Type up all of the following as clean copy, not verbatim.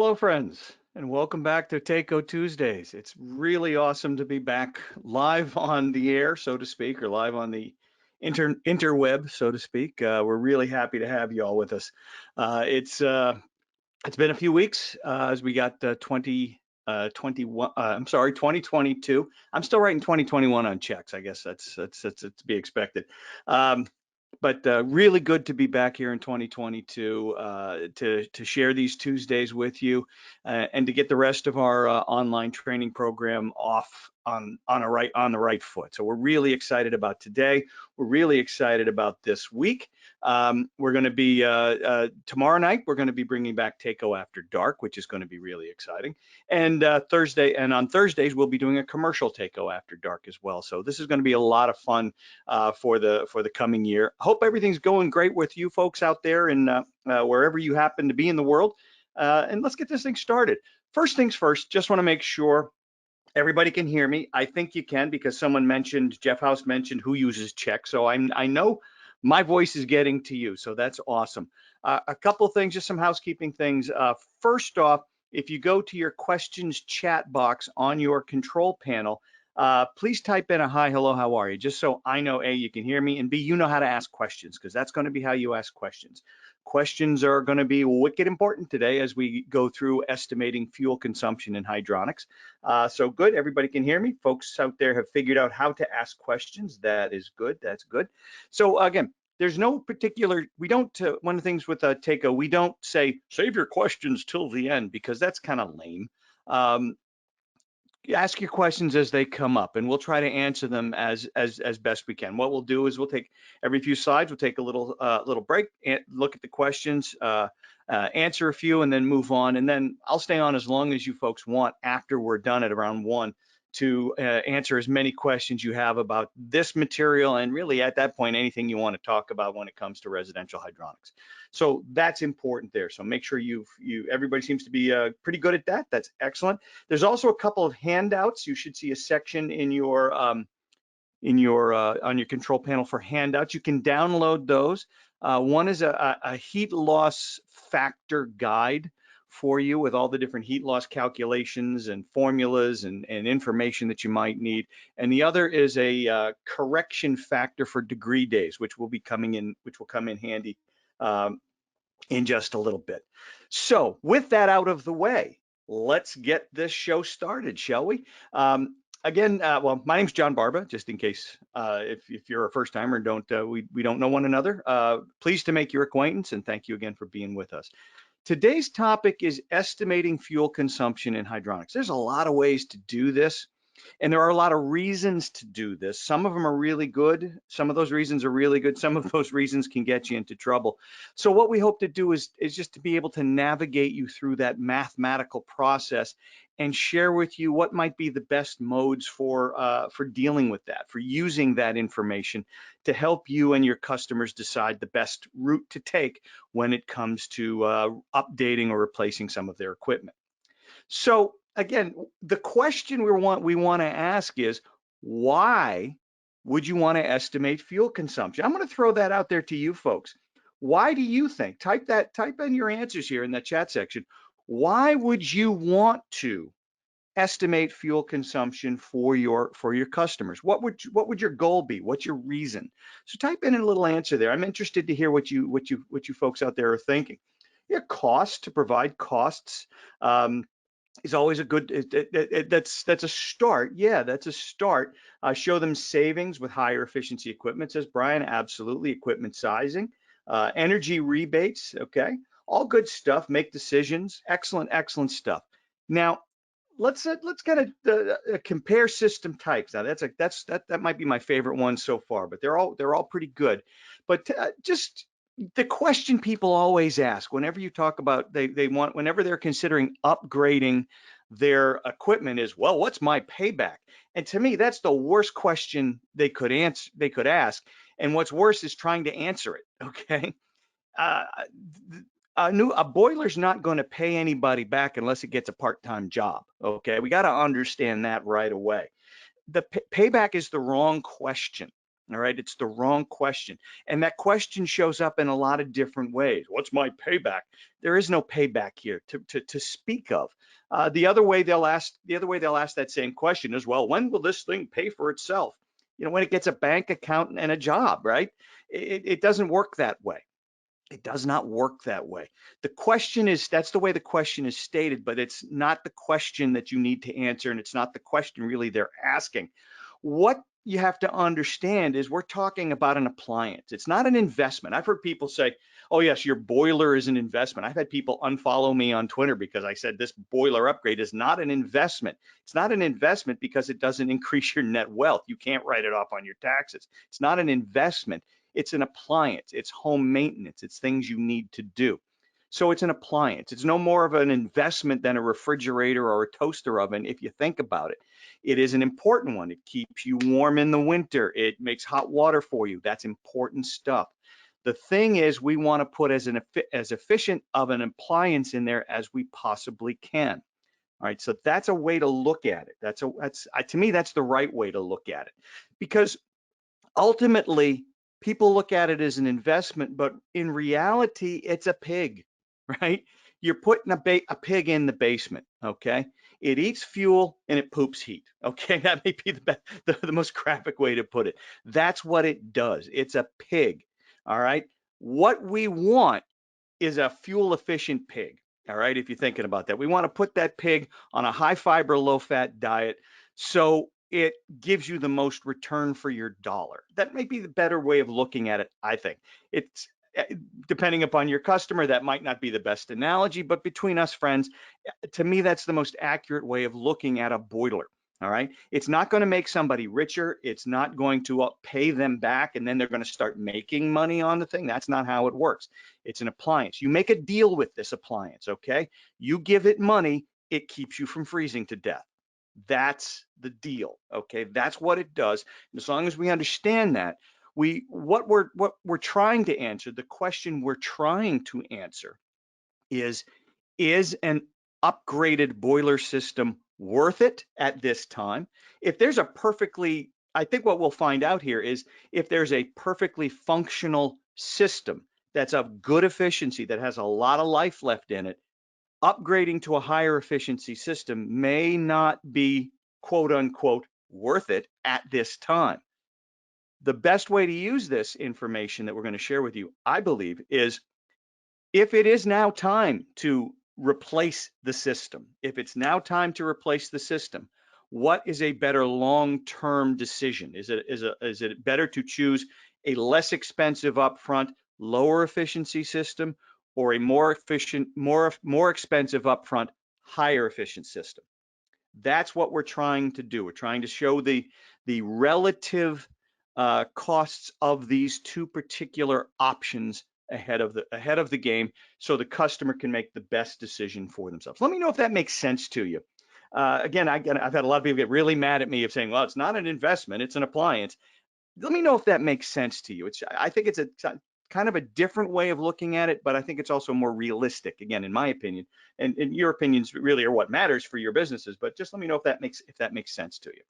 Hello, friends, and welcome back to Takeo Tuesdays. It's really awesome to be back live on the air, so to speak, or live on the interweb, so to speak. We're really happy to have you all with us. It's been a few weeks as we got 2021. I'm sorry, 2022. I'm still writing 2021 on checks. I guess that's to be expected. Um, but really good to be back here in 2022 to share these Tuesdays with you and to get the rest of our online training program off on the right foot. So we're really excited about today. We're really excited about this week. We're going to be tomorrow night. We're going to be bringing back Takeo After Dark, which is going to be really exciting. And on Thursdays we'll be doing a commercial Takeo After Dark as well. So this is going to be a lot of fun for the coming year. Hope everything's going great with you folks out there and wherever you happen to be in the world. And let's get this thing started. First things first, just want to make sure everybody can hear me. I think you can because Jeff House mentioned who uses check. So I know my voice is getting to you. So that's awesome. A couple things, just some housekeeping things. First off, if you go to your questions chat box on your control panel, please type in a hi, hello, how are you? Just so I know, A, you can hear me, and B, you know how to ask questions, because that's going to be how you ask questions. Questions are going to be wicked important today as we go through estimating fuel consumption in hydronics. So good, everybody can hear me. Folks out there have figured out how to ask questions. That is good, that's good. So again, there's no particular, we don't, one of the things with Takeo, we don't say, save your questions till the end, because that's kind of lame. Ask your questions as they come up, and we'll try to answer them as best we can. What we'll do is we'll take every few slides, we'll take a little break, and look at the questions, answer a few, and then move on. And then I'll stay on as long as you folks want after we're done at around 1 to answer as many questions you have about this material, and really at that point anything you want to talk about when it comes to residential hydronics. So that's important there. So make sure everybody seems to be pretty good at that. That's excellent. There's also a couple of handouts. You should see a section in your on your control panel for handouts. You can download those. One is a heat loss factor guide for you with all the different heat loss calculations and formulas and information that you might need. And the other is a correction factor for degree days, which will come in handy in just a little bit. So with that out of the way, let's get this show started, shall we? Again, well, my name's John Barba, just in case if you're a first timer and we don't know one another. Pleased to make your acquaintance, and thank you again for being with us. Today's topic is estimating fuel consumption in hydronics. There's a lot of ways to do this, and there are a lot of reasons to do this. Some of them are really good. Some of those reasons are really good. Some of those reasons can get you into trouble. So what we hope to do is just to be able to navigate you through that mathematical process and share with you what might be the best modes for dealing with that, for using that information to help you and your customers decide the best route to take when it comes to updating or replacing some of their equipment. So again, the question we want to ask is, why would you want to estimate fuel consumption? I'm going to throw that out there to you folks. Why do you think? Type in your answers here in the chat section. Why would you want to estimate fuel consumption for your customers? What would your goal be? What's your reason? So type in a little answer there. I'm interested to hear what you folks out there are thinking. Yeah, cost, to provide costs is always a good, that's a start. Yeah, that's a start. Show them savings with higher efficiency equipment, says Brian. Absolutely. Equipment sizing, energy rebates. Okay, all good stuff. Make decisions. Excellent stuff. Now let's kind of compare system types. Now that might be my favorite one so far, but they're all pretty good. But just the question people always ask whenever you talk about whenever they're considering upgrading their equipment is, well, what's my payback? And to me, that's the worst question they could ask. And what's worse is trying to answer it. Okay. A boiler's not going to pay anybody back unless it gets a part-time job. Okay, we got to understand that right away. The payback is the wrong question. All right, it's the wrong question. And that question shows up in a lot of different ways. What's my payback? There is no payback here to speak of. The other way they'll ask that same question is, well, when will this thing pay for itself? When it gets a bank account and a job, right? It doesn't work that way. It does not work that way. That's the way the question is stated, but it's not the question that you need to answer, and it's not the question really they're asking. What you have to understand is we're talking about an appliance. It's not an investment. I've heard people say, oh yes, your boiler is an investment. I've had people unfollow me on Twitter because I said this boiler upgrade is not an investment. It's not an investment because it doesn't increase your net wealth. You can't write it off on your taxes. It's not an investment. It's an appliance. It's home maintenance. It's things you need to do. So it's an appliance. It's no more of an investment than a refrigerator or a toaster oven if you think about it. It is an important one. It keeps you warm in the winter. It makes hot water for you. That's important stuff. The thing is, we want to put as efficient of an appliance in there as we possibly can. All right, so that's a way to look at it. To me, that's the right way to look at it, because ultimately people look at it as an investment, but in reality, it's a pig, right? You're putting a pig in the basement, okay? It eats fuel and it poops heat, okay? That may be the most graphic way to put it. That's what it does. It's a pig, all right? What we want is a fuel efficient pig, all right? If you're thinking about that, we want to put that pig on a high fiber, low fat diet so it gives you the most return for your dollar. That may be the better way of looking at it, I think. It's depending upon your customer, that might not be the best analogy, but between us friends, to me, that's the most accurate way of looking at a boiler. All right. It's not going to make somebody richer. It's not going to pay them back and then they're going to start making money on the thing. That's not how it works. It's an appliance. You make a deal with this appliance. Okay. You give it money, it keeps you from freezing to death. That's the deal. Okay. That's what it does. And as long as we understand that, what we're trying to answer, the question we're trying to answer is an upgraded boiler system worth it at this time? I think what we'll find out here is if there's a perfectly functional system that's of good efficiency, that has a lot of life left in it, upgrading to a higher efficiency system may not be quote unquote worth it at this time. The best way to use this information that we're going to share with you, I believe, is if it is now time to replace the system, what is a better long-term decision? Is it better to choose a less expensive upfront, lower efficiency system, or a more efficient, more expensive upfront, higher efficient system? That's what we're trying to do. We're trying to show the relative costs of these two particular options ahead of the game, so the customer can make the best decision for themselves. Let me know if that makes sense to you. Again, I've had a lot of people get really mad at me of saying, well, it's not an investment, it's an appliance. Let me know if that makes sense to you. I think it's a kind of a different way of looking at it, but I think it's also more realistic, again, in my opinion. And your opinions really are what matters for your businesses, but just let me know if that makes sense to you.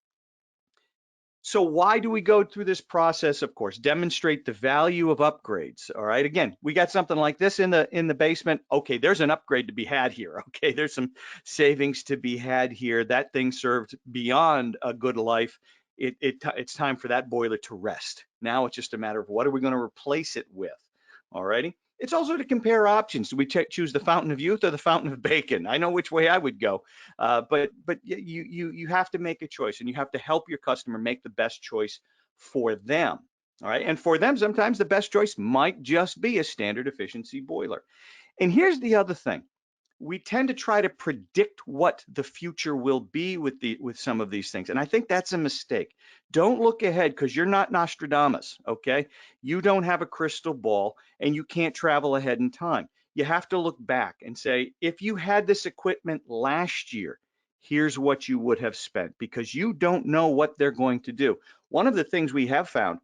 So why do we go through this process? Of course, demonstrate the value of upgrades. All right. Again, we got something like this in the basement. Okay, there's an upgrade to be had here. Okay, there's some savings to be had here. That thing served beyond a good life. It's time for that boiler to rest. Now it's just a matter of what are we going to replace it with. All righty. It's also to compare options. Do we choose the fountain of youth or the fountain of bacon? I know which way I would go, but you have to make a choice, and you have to help your customer make the best choice for them. All right, and for them, sometimes the best choice might just be a standard efficiency boiler. And here's the other thing: we tend to try to predict what the future will be with some of these things, and I think that's a mistake. Don't look ahead, because you're not Nostradamus. Okay, you don't have a crystal ball and you can't travel ahead in time. You have to look back and say, if you had this equipment last year, here's what you would have spent, because you don't know what they're going to do. One of the things we have found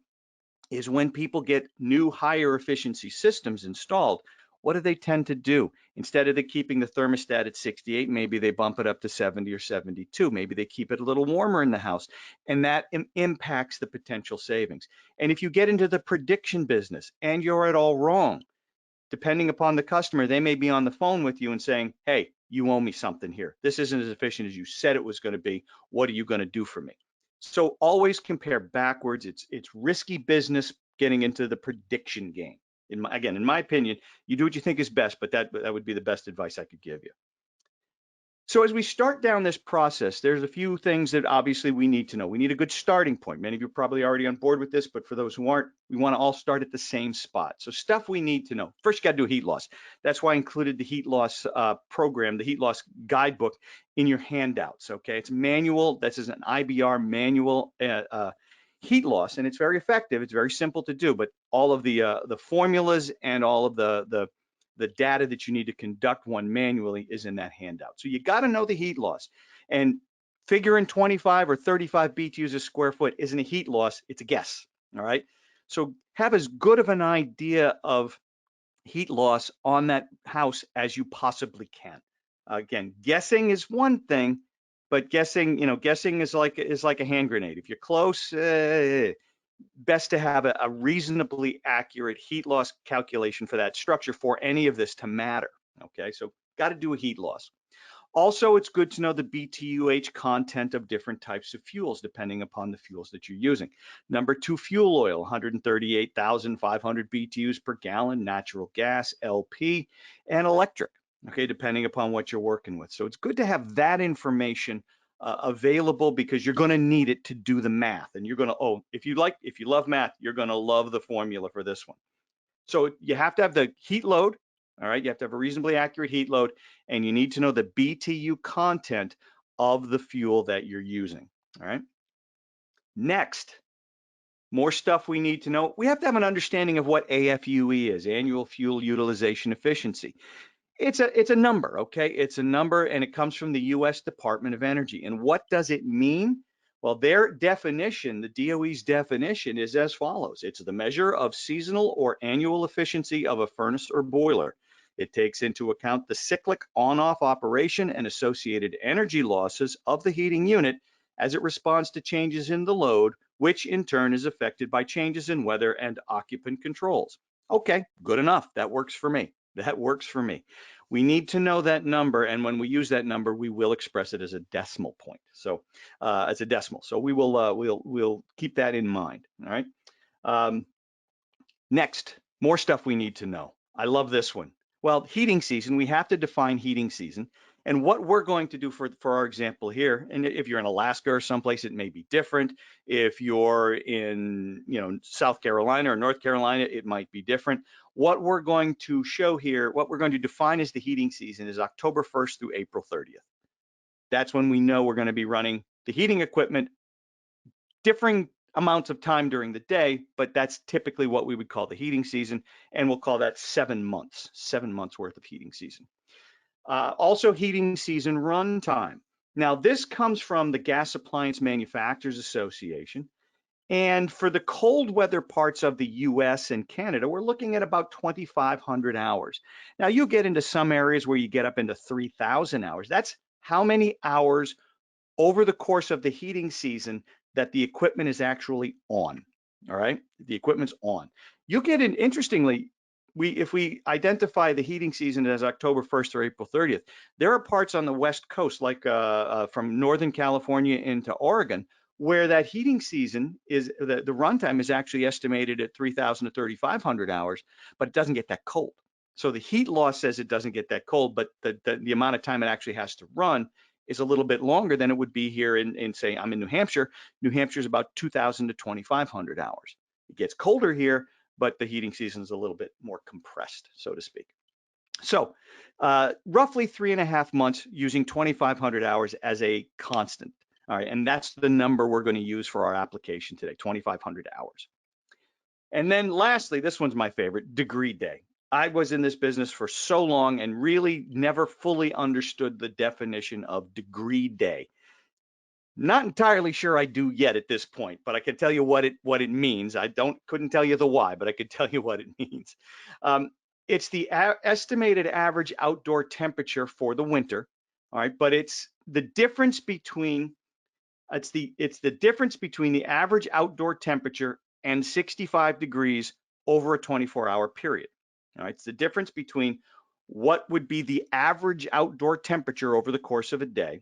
is when people get new higher efficiency systems installed, what do they tend to do? Instead of keeping the thermostat at 68, maybe they bump it up to 70 or 72. Maybe they keep it a little warmer in the house, and that impacts the potential savings. And if you get into the prediction business and you're at all wrong, depending upon the customer, they may be on the phone with you and saying, hey, you owe me something here. This isn't as efficient as you said it was going to be. What are you going to do for me? So always compare backwards. It's risky business getting into the prediction game. Again, in my opinion, you do what you think is best, but that would be the best advice I could give you. So as we start down this process, there's a few things that obviously we need to know. We need a good starting point. Many of you are probably already on board with this, but for those who aren't, we want to all start at the same spot. So stuff we need to know. First, you got to do heat loss. That's why I included the heat loss program, the heat loss guidebook in your handouts. Okay, it's manual. This is an IBR manual heat loss, and it's very effective. It's very simple to do, but all of the formulas and all of the data that you need to conduct one manually is in that handout. So you got to know the heat loss, and figuring 25 or 35 BTUs a square foot isn't a heat loss, it's a guess. All right. So have as good of an idea of heat loss on that house as you possibly can. Again, guessing is one thing, but guessing is like a hand grenade. If you're close, best to have a reasonably accurate heat loss calculation for that structure for any of this to matter. Okay, so got to do a heat loss. Also, it's good to know the BTUH content of different types of fuels, depending upon the fuels that you're using. Number 2, fuel oil, 138,500 BTUs per gallon, natural gas, LP, and electric, okay, depending upon what you're working with. So it's good to have that information available, because you're going to need it to do the math. And you're going to, if you love math, you're going to love the formula for this one. So you have to have the heat load. All right, you have to have a reasonably accurate heat load, and you need to know the BTU content of the fuel that you're using. All right. Next, more stuff we need to know. We have to have an understanding of what AFUE is, annual fuel utilization efficiency. It's a number, okay? It's a number, and it comes from the U.S. Department of Energy. And what does it mean? Well, their definition, the DOE's definition, is as follows. It's the measure of seasonal or annual efficiency of a furnace or boiler. It takes into account the cyclic on-off operation and associated energy losses of the heating unit as it responds to changes in the load, which in turn is affected by changes in weather and occupant controls. Okay, good enough. That works for me. That works for me. We need to know that number, and when we use that number, we will express it as a decimal point. So as a decimal. So we will we'll keep that in mind. All right. Next, more stuff we need to know. I love this one. Well, heating season, we have to define heating season. And what we're going to do for our example here, and if you're in Alaska or someplace, it may be different. If you're in South Carolina or North Carolina, it might be different. What we're going to show here, what we're going to define as the heating season, is October 1st through April 30th. That's when we know we're going to be running the heating equipment, differing amounts of time during the day, but that's typically what we would call the heating season, and we'll call that 7 months worth of heating season. Also, heating season runtime. Now, this comes from the Gas Appliance Manufacturers Association, and for the cold weather parts of the US and Canada, we're looking at about 2,500 hours. Now, you get into some areas where you get up into 3,000 hours. That's how many hours over the course of the heating season that the equipment is actually on. All right, the equipment's on. You get in, interestingly, if we identify the heating season as October 1st or April 30th, there are parts on the West Coast, like from Northern California into Oregon, where that heating season is, the runtime is actually estimated at 3,000 to 3,500 hours, but it doesn't get that cold. So the heat loss says it doesn't get that cold, but the amount of time it actually has to run is a little bit longer than it would be here in say, I'm in New Hampshire. New Hampshire is about 2,000 to 2,500 hours. It gets colder here, but the heating season is a little bit more compressed, so to speak. So roughly 3.5 months using 2,500 hours as a constant. All right, and that's the number we're going to use for our application today, 2,500 hours. And then lastly, this one's my favorite, degree day. I was in this business for so long and really never fully understood the definition of degree day. Not entirely sure I do yet at this point, but I can tell you what it means. I couldn't tell you the why, but I could tell you what it means. it's the estimated average outdoor temperature for the winter. All right, but it's the difference between it's the difference between the average outdoor temperature and 65 degrees over a 24-hour period. All right, it's the difference between what would be the average outdoor temperature over the course of a day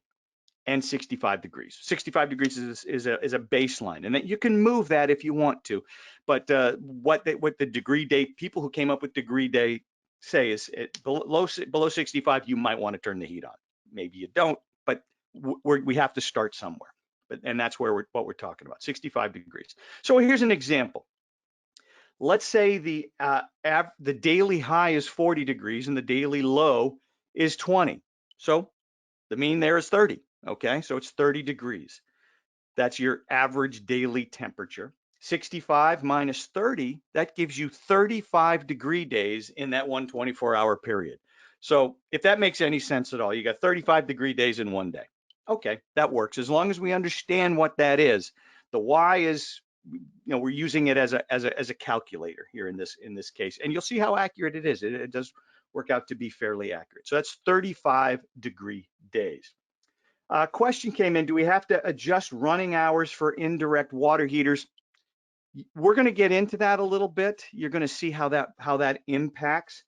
and 65 degrees. 65 degrees is a baseline, and that you can move that if you want to. But what the degree day people who came up with degree day say is below 65, you might want to turn the heat on. Maybe you don't, but we have to start somewhere. And that's what we're talking about, 65 degrees. So here's an example. Let's say the daily high is 40 degrees and the daily low is 20. So the mean there is 30. Okay, so it's 30 degrees. That's your average daily temperature. 65 minus 30, that gives you 35 degree days in that 124-hour period. So if that makes any sense at all, you got 35 degree days in one day. Okay, that works as long as we understand what that is. The Y is, we're using it as a calculator here in this case, and you'll see how accurate it is. It does work out to be fairly accurate. So that's 35 degree days. Question came in, do we have to adjust running hours for indirect water heaters? We're going to get into that a little bit. You're going to see how that impacts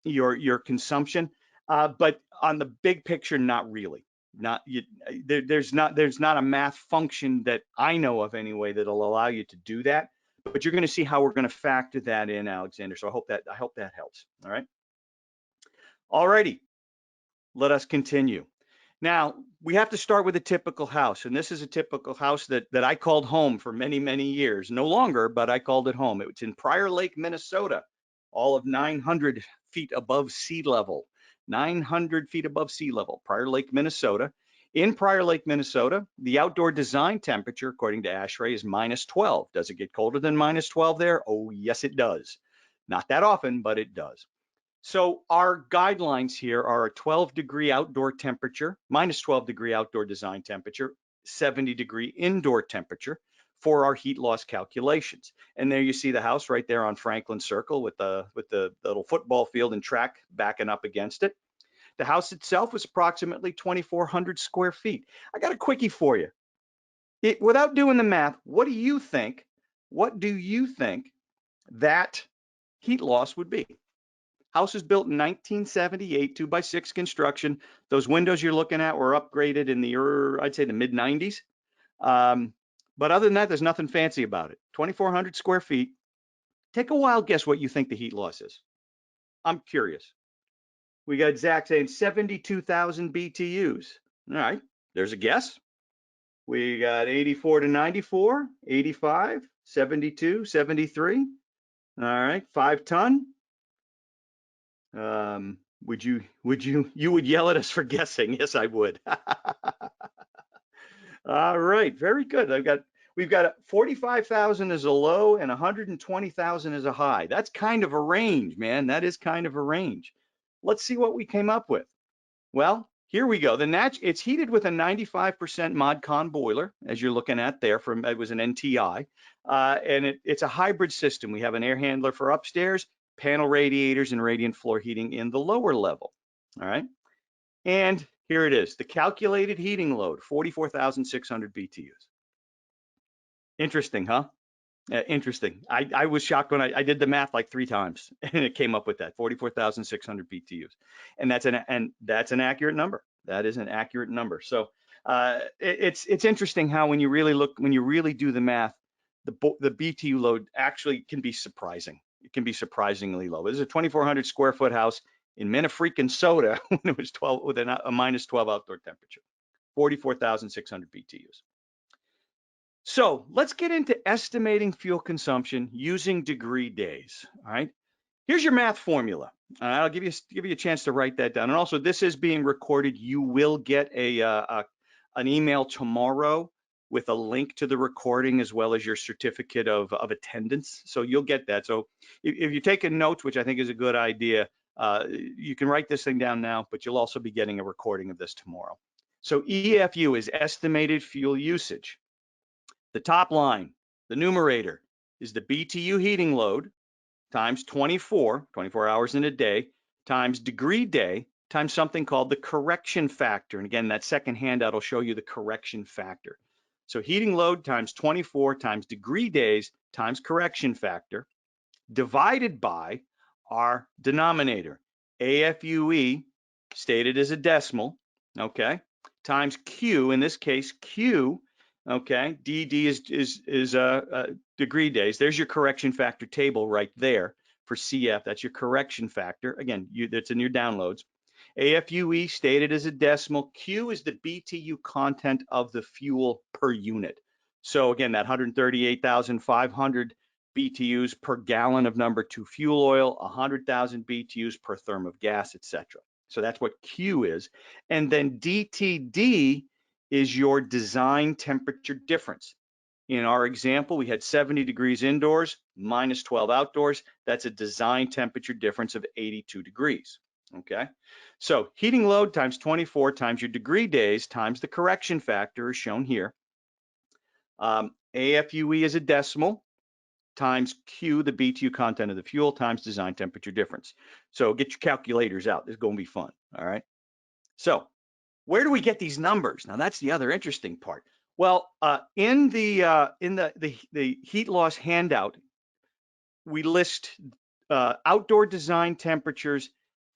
your consumption, but on the big picture, not really. There's not a math function that I know of anyway that'll allow you to do that. But you're going to see how we're going to factor that in, Alexander. So I hope that helps. All right. All righty. Let us continue. Now, we have to start with a typical house, and this is a typical house that I called home for many, many years. No longer, but I called it home. It's in Prior Lake, Minnesota, all of 900 feet above sea level. 900 feet above sea level, Prior Lake, Minnesota. In Prior Lake, Minnesota, the outdoor design temperature, according to ASHRAE, is minus 12. Does it get colder than minus 12 there? Oh, yes, it does. Not that often, but it does. So our guidelines here are a 12-degree outdoor temperature, minus 12-degree outdoor design temperature, 70-degree indoor temperature for our heat loss calculations. And there you see the house right there on Franklin Circle with the little football field and track backing up against it. The house itself was approximately 2,400 square feet. I got a quickie for you. Without doing the math, what do you think that heat loss would be? House was built in 1978, 2x6 construction. Those windows you're looking at were upgraded in I'd say the mid 90s. But other than that, there's nothing fancy about it. 2,400 square feet. Take a wild guess what you think the heat loss is. I'm curious. We got Zach saying 72,000 BTUs. All right, there's a guess. We got 84 to 94, 85, 72, 73. All right, 5 ton. You would yell at us for guessing? Yes, I would. All right, very good. We've got 45,000 as a low and 120,000 as a high. That's kind of a range, man. That is kind of a range. Let's see what we came up with. Well, here we go. It's heated with a 95% ModCon boiler, as you're looking at there. It was an NTI, and it's a hybrid system. We have an air handler for upstairs, panel radiators, and radiant floor heating in the lower level. All right, and here it is. The calculated heating load, 44,600 BTUs. Interesting, huh? Interesting. I was shocked when I did the math like 3 times and it came up with that 44,600 BTUs, and that's an accurate number. That is an accurate number. So it's interesting how when you really do the math, the BTU load actually can be surprising. It can be surprisingly low. This is a 2,400 square foot house in Minnesota when it was 12 with a minus 12 outdoor temperature, 44,600 BTUs. So let's get into estimating fuel consumption using degree days. All right, here's your math formula. I'll give you a chance to write that down. And also, this is being recorded. You will get an email tomorrow with a link to the recording as well as your certificate of attendance. So you'll get that. So if you're taking notes, which I think is a good idea, you can write this thing down now, but you'll also be getting a recording of this tomorrow. So EFU is estimated fuel usage. The top line, the numerator, is the BTU heating load. times 24 hours in a day, times degree day, times something called the correction factor. And again, that second handout will show you the correction factor. So heating load times 24 times degree days times correction factor divided by our denominator, AFUE, stated as a decimal, okay, times Q, in this case, Q, okay, DD is degree days. There's your correction factor table right there for CF. That's your correction factor. Again, that's in your downloads. AFUE stated as a decimal. Q is the BTU content of the fuel per unit. So again, that 138,500 BTUs per gallon of number 2 fuel oil, 100,000 BTUs per therm of gas, etc. So that's what Q is. And then DTD is your design temperature difference. In our example, we had 70 degrees indoors, minus 12 outdoors. That's a design temperature difference of 82 degrees. Okay, so heating load times 24 times your degree days times the correction factor is shown here. AFUE is a decimal times Q, the BTU content of the fuel, times design temperature difference. So get your calculators out. This is going to be fun. All right. So where do we get these numbers? Now that's the other interesting part. Well, in the heat loss handout, we list outdoor design temperatures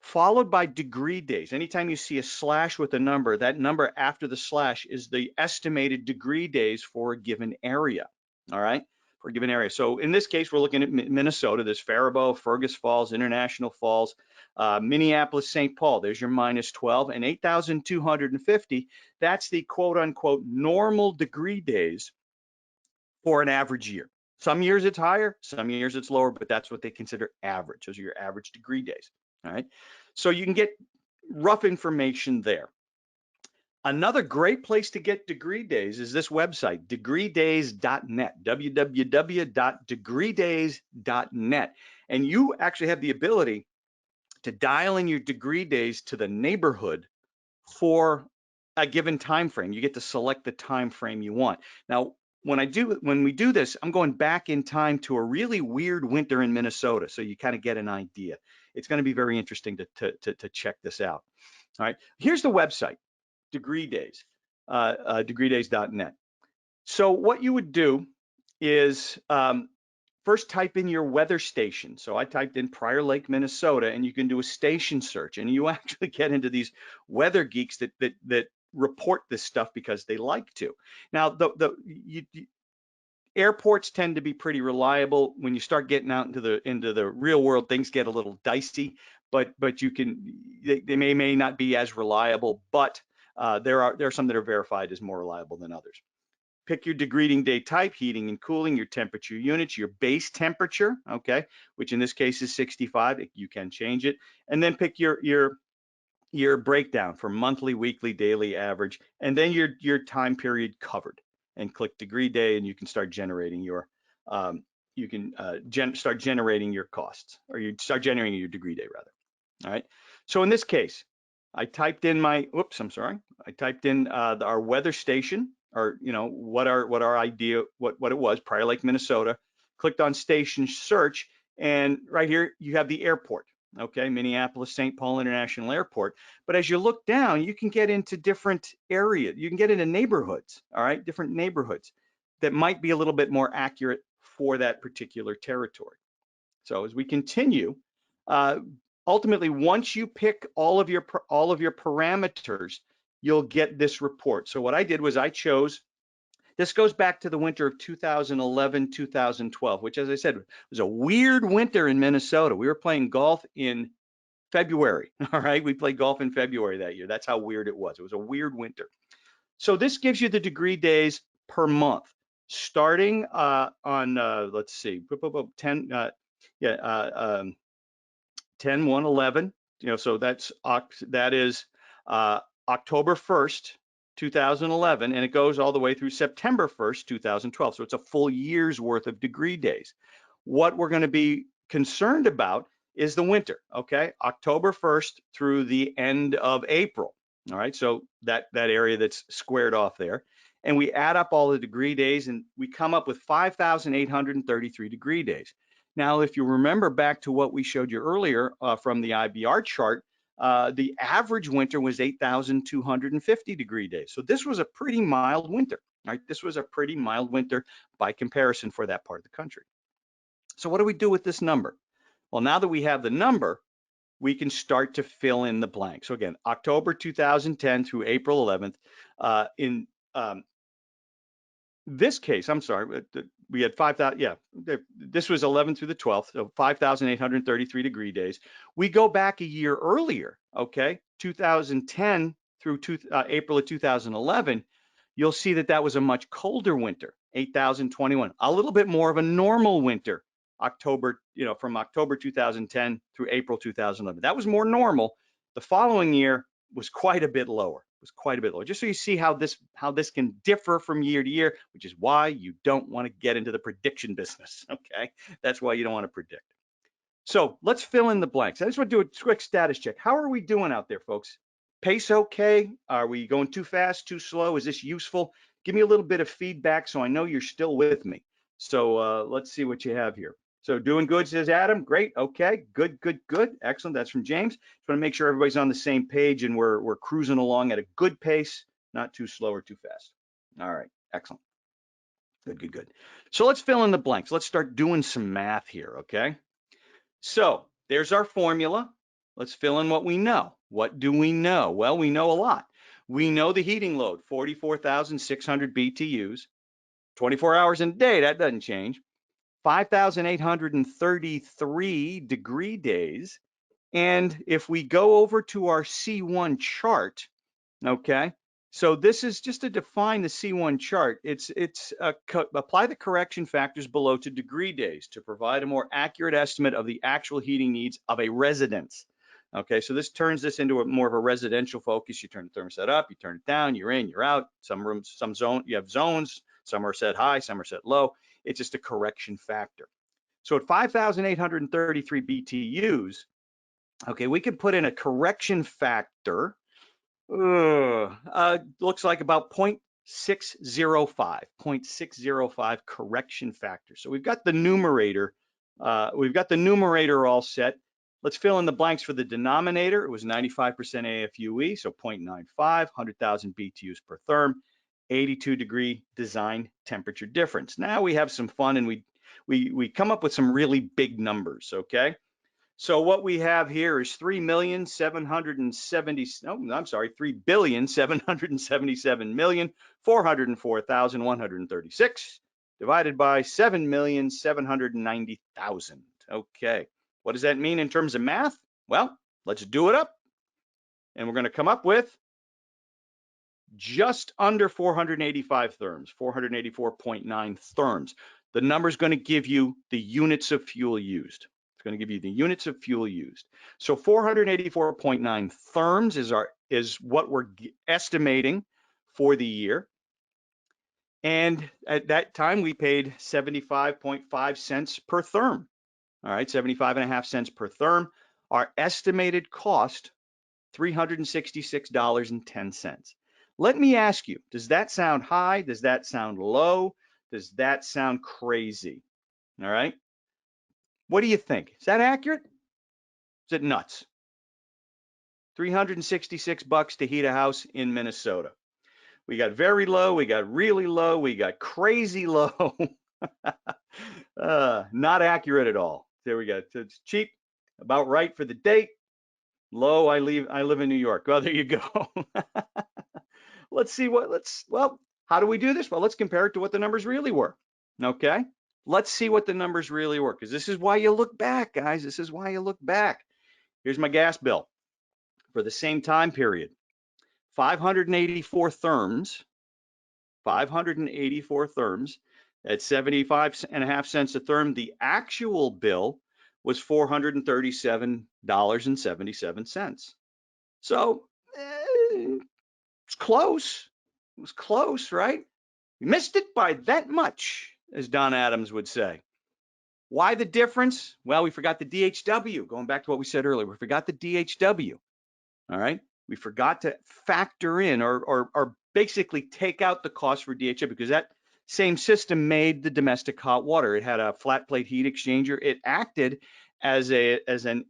followed by degree days. Anytime you see a slash with a number, that number after the slash is the estimated degree days for a given area. All right, for a given area. So in this case, we're looking at Minnesota. There's Faribault, Fergus Falls, International Falls, Minneapolis, St. Paul. There's your minus 12 and 8,250. That's the quote unquote normal degree days for an average year. Some years it's higher, some years it's lower, but that's what they consider average. Those are your average degree days. All right. So you can get rough information there. Another great place to get degree days is this website, degreedays.net, www.degreedays.net. And you actually have the ability to dial in your degree days to the neighborhood for a given time frame. You get to select the time frame you want. Now, when we do this, I'm going back in time to a really weird winter in Minnesota, so you kind of get an idea. It's going to be very interesting to check this out. All right, here's the website, Degree Days, degreedays.net. So what you would do is first type in your weather station. So I typed in Prior Lake, Minnesota, and you can do a station search, and you actually get into these weather geeks that report this stuff because they like to. Now, airports tend to be pretty reliable. When you start getting out into the real world, things get a little dicey. But they may not be as reliable. But there are some that are verified as more reliable than others. Pick your degreeing day type, heating and cooling, your temperature units, your base temperature, okay, which in this case is 65. You can change it, and then pick your breakdown for monthly, weekly, daily, average, and then your time period covered. And click degree day, and you can start generating your start generating your costs, or you start generating your degree day rather. All right. So in this case, I typed in I typed in our weather station, or what it was, Prior Lake, Minnesota. Clicked on station search, and right here you have the airport. Okay, Minneapolis St. Paul International Airport. But as you look down, you can get into different areas. You can get into neighborhoods. All right, different neighborhoods that might be a little bit more accurate for that particular territory. So as we continue, ultimately, once you pick all of your parameters, you'll get this report. So what I did was I chose, this goes back to the winter of 2011, 2012, which, as I said, was a weird winter in Minnesota. We were playing golf in February. All right, we played golf in February that year. That's how weird it was. It was a weird winter. So this gives you the degree days per month, starting on let's see, 10/1/11. So that is October 1st, 2011, and it goes all the way through September 1st, 2012. So it's a full year's worth of degree days. What we're going to be concerned about is the winter, okay? October 1st through the end of April. All right, so that area that's squared off there. And we add up all the degree days, and we come up with 5,833 degree days. Now, if you remember back to what we showed you earlier from the IBR chart, the average winter was 8,250 degree days. So this was a pretty mild winter, right? This was a pretty mild winter by comparison for that part of the country. So what do we do with this number? Well, now that we have the number, we can start to fill in the blank. So again, October 2010 through April 11th. In this case, I'm sorry, we had 5,000, yeah, this was 11 through the 12th, so 5,833 degree days. We go back a year earlier, okay, 2010 through April of 2011, you'll see that that was a much colder winter, 8,021, a little bit more of a normal winter, October, from October 2010 through April 2011. That was more normal. The following year was quite a bit lower. Just so you see how this can differ from year to year, which is why you don't want to get into the prediction business. Okay, that's why you don't want to predict. So let's fill in the blanks. I just want to do a quick status check. How are we doing out there, folks? Pace okay? Are we going too fast, too slow? Is this useful? Give me a little bit of feedback so I know you're still with me. So let's see what you have here. So doing good, says Adam. Great. Okay. Good. Excellent. That's from James. Just want to make sure everybody's on the same page and we're cruising along at a good pace, not too slow or too fast. All right. Excellent. Good. So let's fill in the blanks. Let's start doing some math here. Okay. So there's our formula. Let's fill in what we know. What do we know? Well, we know a lot. We know the heating load, 44,600 BTUs, 24 hours in a day. That doesn't change. 5,833 degree days. And if we go over to our C1 chart, okay, so this is just to define the C1 chart. It's apply the correction factors below to degree days to provide a more accurate estimate of the actual heating needs of a residence. Okay, so this turns this into more of a residential focus. You turn the thermostat up, you turn it down, you're in, you're out. Some rooms, some zone, you have zones. Some are set high, some are set low. It's just a correction factor. So at 5,833 BTUs, okay, we could put in a correction factor. Looks like about 0.605 correction factor. So we've got the numerator. All set. Let's fill in the blanks for the denominator. It was 95% AFUE, so 0.95, 100,000 BTUs per therm, 82 degree design temperature difference. Now we have some fun and we come up with some really big numbers, okay? So what we have here is 3,777,404,136 divided by 7,790,000. Okay, what does that mean in terms of math? Well, let's do it up. And we're going to come up with just under 485 therms, 484.9 therms. The number is going to give you the units of fuel used. It's going to give you the units of fuel used. So 484.9 therms is what we're estimating for the year. And at that time, we paid 75.5 cents per therm. All right, 75.5 cents per therm. Our estimated cost, $366.10. Let me ask you, does that sound high? Does that sound low? Does that sound crazy? All right. What do you think? Is that accurate? Is it nuts? $366 to heat a house in Minnesota. We got very low, we got really low, we got crazy low. Not accurate at all. There we go. It's cheap, about right for the date. Low, I live in New York. Well, there you go. Let's see how do we do this? Well, let's compare it to what the numbers really were. Okay. Let's see what the numbers really were, because this is why you look back, guys. This is why you look back. Here's my gas bill for the same time period. 584 therms, 584 therms at 75.5 cents a therm. The actual bill was $437.77. So it's close. It was close, right? We missed it by that much, as Don Adams would say. Why the difference? Well, we forgot the DHW. Going back to what we said earlier, we forgot the DHW. All right. We forgot to factor in or basically take out the cost for DHW, because that Same system made the domestic hot water. It had a flat plate heat exchanger. It acted as an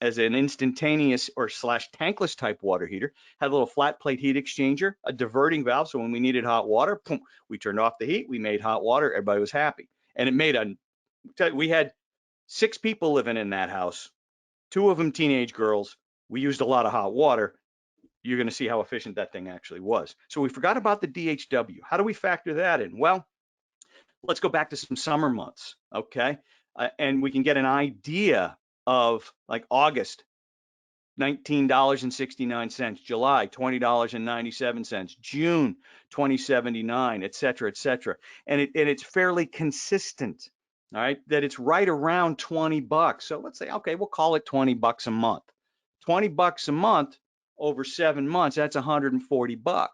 instantaneous or slash tankless type water heater. Had a little flat plate heat exchanger, a diverting valve. So when we needed hot water, boom, we turned off the heat. We made hot water. Everybody was happy. And it made we had 6 people living in that house, 2 of them teenage girls. We used a lot of hot water. You're going to see how efficient that thing actually was. So we forgot about the DHW. How do we factor that in? Well, let's go back to some summer months, okay? And we can get an idea of like August, $19.69, July, $20.97, June, $20.79, et cetera, et cetera. And it's fairly consistent, all right, that it's right around $20. So let's say, okay, we'll call it $20 a month. $20 a month over 7 months, that's $140. All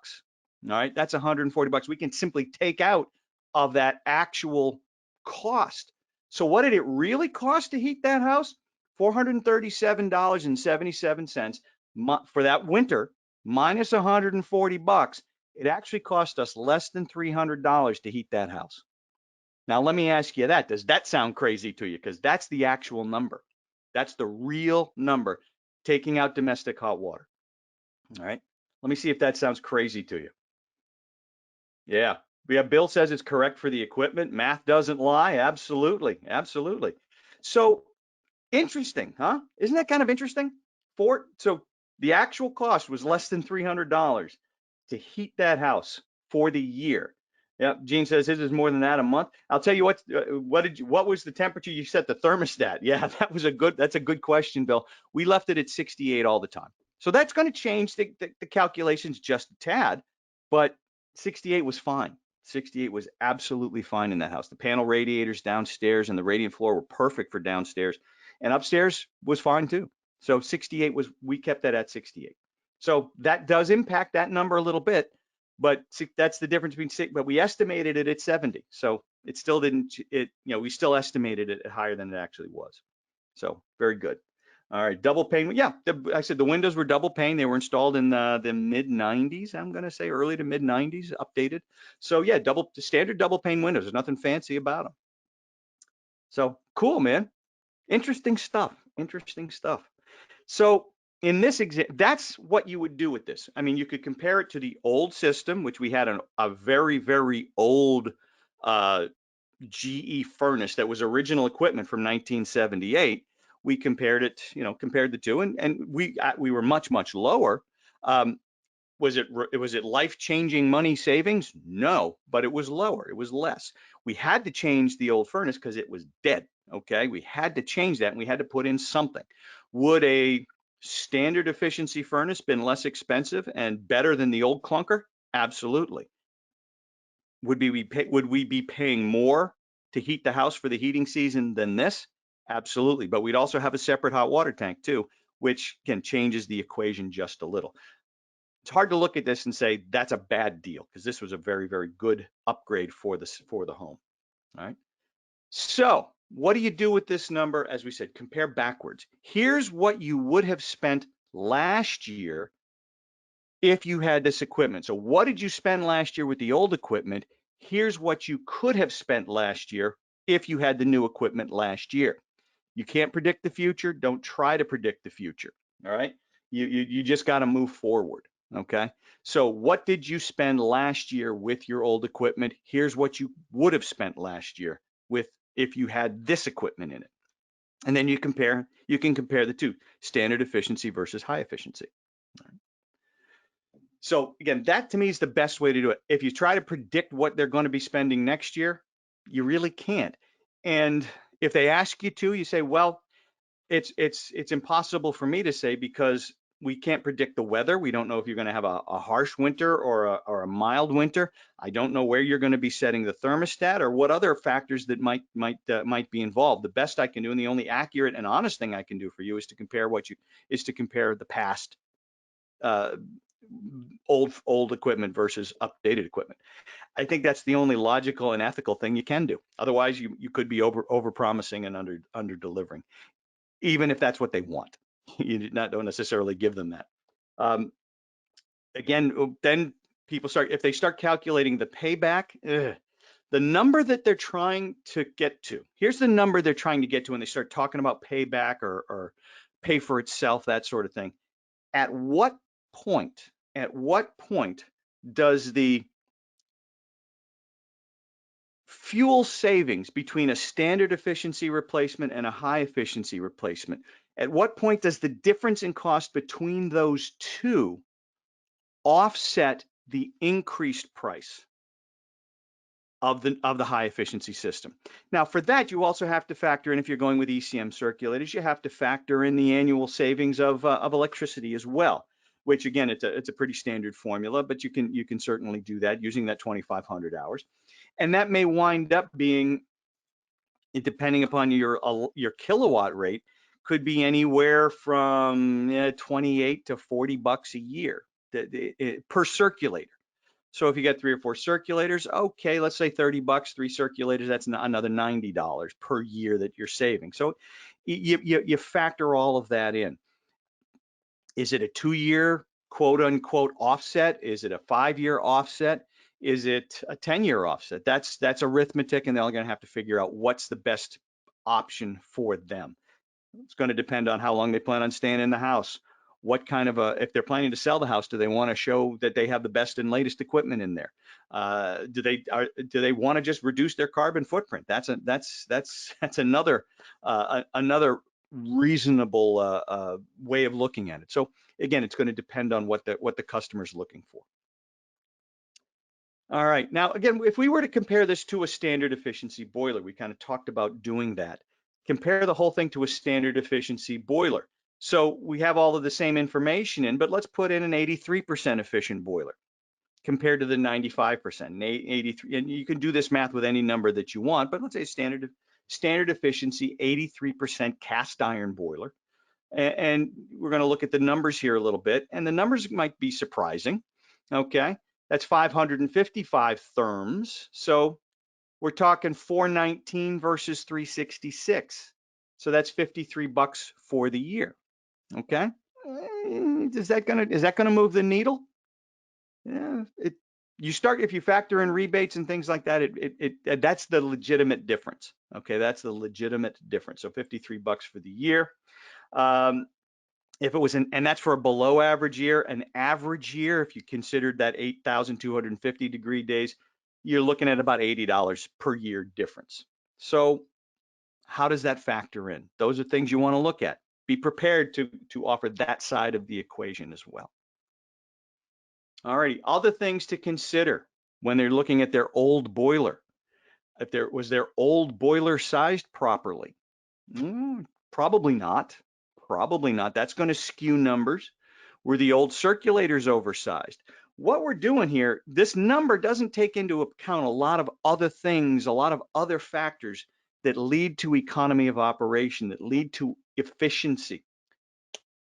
right, that's $140. We can simply take out of that actual cost. So what did it really cost to heat that house? $437.77 for that winter, minus $140. It actually cost us less than $300 to heat that house. Now, let me ask you that. Does that sound crazy to you? Because that's the actual number. That's the real number, taking out domestic hot water. All right. Let me see if that sounds crazy to you. Yeah. Bill says it's correct for the equipment. Math doesn't lie. Absolutely. Absolutely. So interesting, huh? Isn't that kind of interesting? So the actual cost was less than $300 to heat that house for the year. Yeah, Gene says his is more than that a month. I'll tell you what. What was the temperature you set the thermostat? Yeah, that's a good question, Bill. We left it at 68 all the time. So that's going to change the calculations just a tad, but 68 was fine. 68 was absolutely fine in that house. The panel radiators downstairs and the radiant floor were perfect for downstairs, and upstairs was fine too. So 68 we kept that at 68. So that does impact that number a little bit, but that's the difference between but we estimated it at 70. So it still didn't, we still estimated it at higher than it actually was. So very good. All right, double pane. Yeah, I said the windows were double pane. They were installed in the mid 90s. I'm going to say early to mid 90s, updated. So yeah, standard double pane windows. There's nothing fancy about them. So cool, man. Interesting stuff. Interesting stuff. So in this example, that's what you would do with this. I mean, you could compare it to the old system, which we had a very, very old GE furnace that was original equipment from 1978. We compared it, compared the two, and we were much, much lower. Was it life-changing money savings? No, but it was lower. It was less. We had to change the old furnace because it was dead. Okay, we had to change that, and we had to put in something. Would a standard efficiency furnace been less expensive and better than the old clunker? Absolutely. Would we be paying more to heat the house for the heating season than this? Absolutely. But we'd also have a separate hot water tank too, which changes the equation just a little. It's hard to look at this and say that's a bad deal because this was a very, very good upgrade for the home. All right. So what do you do with this number? As we said, compare backwards. Here's what you would have spent last year if you had this equipment. So what did you spend last year with the old equipment? Here's what you could have spent last year if you had the new equipment last year. You can't predict the future. Don't try to predict the future. All right. You just got to move forward. Okay. So what did you spend last year with your old equipment? Here's what you would have spent last year if you had this equipment in it. And then you can compare the two, standard efficiency versus high efficiency. All right. So again, that to me is the best way to do it. If you try to predict what they're going to be spending next year, you really can't. And if they ask you to, you say, well, it's impossible for me to say because we can't predict the weather. We don't know if you're going to have a harsh winter or a mild winter. I don't know where you're going to be setting the thermostat or what other factors that might be involved. The best I can do and the only accurate and honest thing I can do for you is to compare the past old equipment versus updated equipment. I think that's the only logical and ethical thing you can do. Otherwise, you could be over promising and under delivering, even if that's what they want. You don't necessarily give them that. Again, then people if they start calculating the payback, The number that they're trying to get to, here's the number they're trying to get to when they start talking about payback or pay for itself, that sort of thing. At what point does the fuel savings between a standard efficiency replacement and a high efficiency replacement, at what point does the difference in cost between those two offset the increased price of the high efficiency system? Now, for that, you also have to factor in, if you're going with ECM circulators, you have to factor in the annual savings of electricity as well, which again, it's a pretty standard formula, but you can certainly do that using that 2,500 hours. And that may wind up being, depending upon your kilowatt rate, could be anywhere from 28 to 40 bucks a year per circulator. So if you got 3 or 4 circulators, okay, let's say 30 bucks, 3 circulators, that's another $90 per year that you're saving. So you factor all of that in. Is it a 2-year quote unquote offset? Is it a 5-year offset? Is it a 10-year offset? That's arithmetic, and they're going to have to figure out what's the best option for them. It's going to depend on how long they plan on staying in the house. What kind of if they're planning to sell the house, do they want to show that they have the best and latest equipment in there? Do they want to just reduce their carbon footprint? That's another reasonable way of looking at it. So again, it's going to depend on what the customer's looking for. All right, now again, if we were to compare this to a standard efficiency boiler, we kind of talked about doing that. Compare the whole thing to a standard efficiency boiler. So we have all of the same information in, but let's put in an 83% efficient boiler compared to the 95%, 83, and you can do this math with any number that you want, but let's say standard efficiency, 83% cast iron boiler. And we're going to look at the numbers here a little bit, and the numbers might be surprising. Okay, that's 555 therms. So we're talking 419 versus 366. So that's 53 bucks for the year. Okay, is that gonna move the needle? Yeah, if you factor in rebates and things like that, that's the legitimate difference. Okay, that's the legitimate difference. So 53 bucks for the year. If it was and that's for a below average year. An average year, if you considered that 8,250 degree days, you're looking at about $80 per year difference. So how does that factor in? Those are things you want to look at. Be prepared to offer that side of the equation as well. All righty, other things to consider when they're looking at their old boiler. Was their old boiler sized properly? Probably not. Probably not. That's going to skew numbers. Were the old circulators oversized? What we're doing here, this number doesn't take into account a lot of other things, a lot of other factors that lead to economy of operation, that lead to efficiency.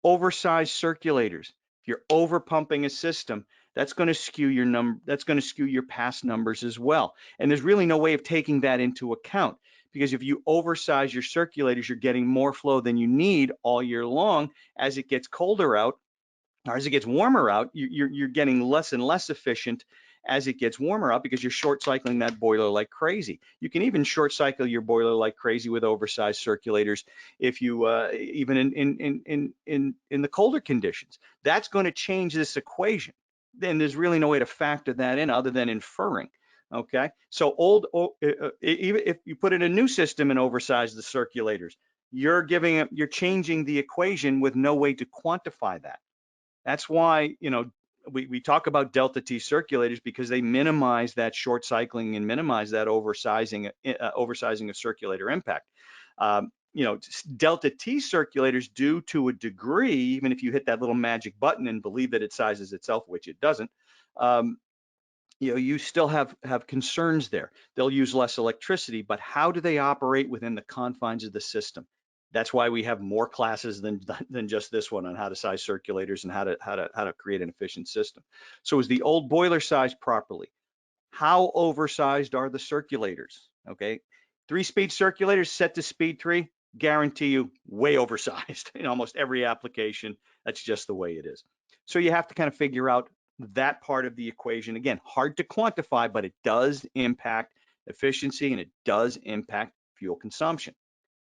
Oversized circulators. If you're over pumping a system, that's going to skew your number. That's going to skew your past numbers as well. And there's really no way of taking that into account, because if you oversize your circulators, you're getting more flow than you need all year long. As it gets colder out, or as it gets warmer out, you're getting less and less efficient as it gets warmer out, because you're short cycling that boiler like crazy. You can even short cycle your boiler like crazy with oversized circulators if you even in the colder conditions. That's going to change this equation. Then there's really no way to factor that in other than inferring. Okay, so even if you put in a new system and oversize the circulators, you're changing the equation with no way to quantify that. That's why, we talk about delta T circulators, because they minimize that short cycling and minimize that oversizing of circulator impact. Delta T circulators do, to a degree, even if you hit that little magic button and believe that it sizes itself, which it doesn't, you still have concerns there. They'll use less electricity, but how do they operate within the confines of the system? That's why we have more classes than just this one on how to size circulators and how to create an efficient system. So is the old boiler sized properly? How oversized are the circulators? Okay, 3-speed circulators set to speed 3, guarantee you way oversized in almost every application. That's just the way it is. So you have to kind of figure out that part of the equation. Again, hard to quantify, but it does impact efficiency, and it does impact fuel consumption.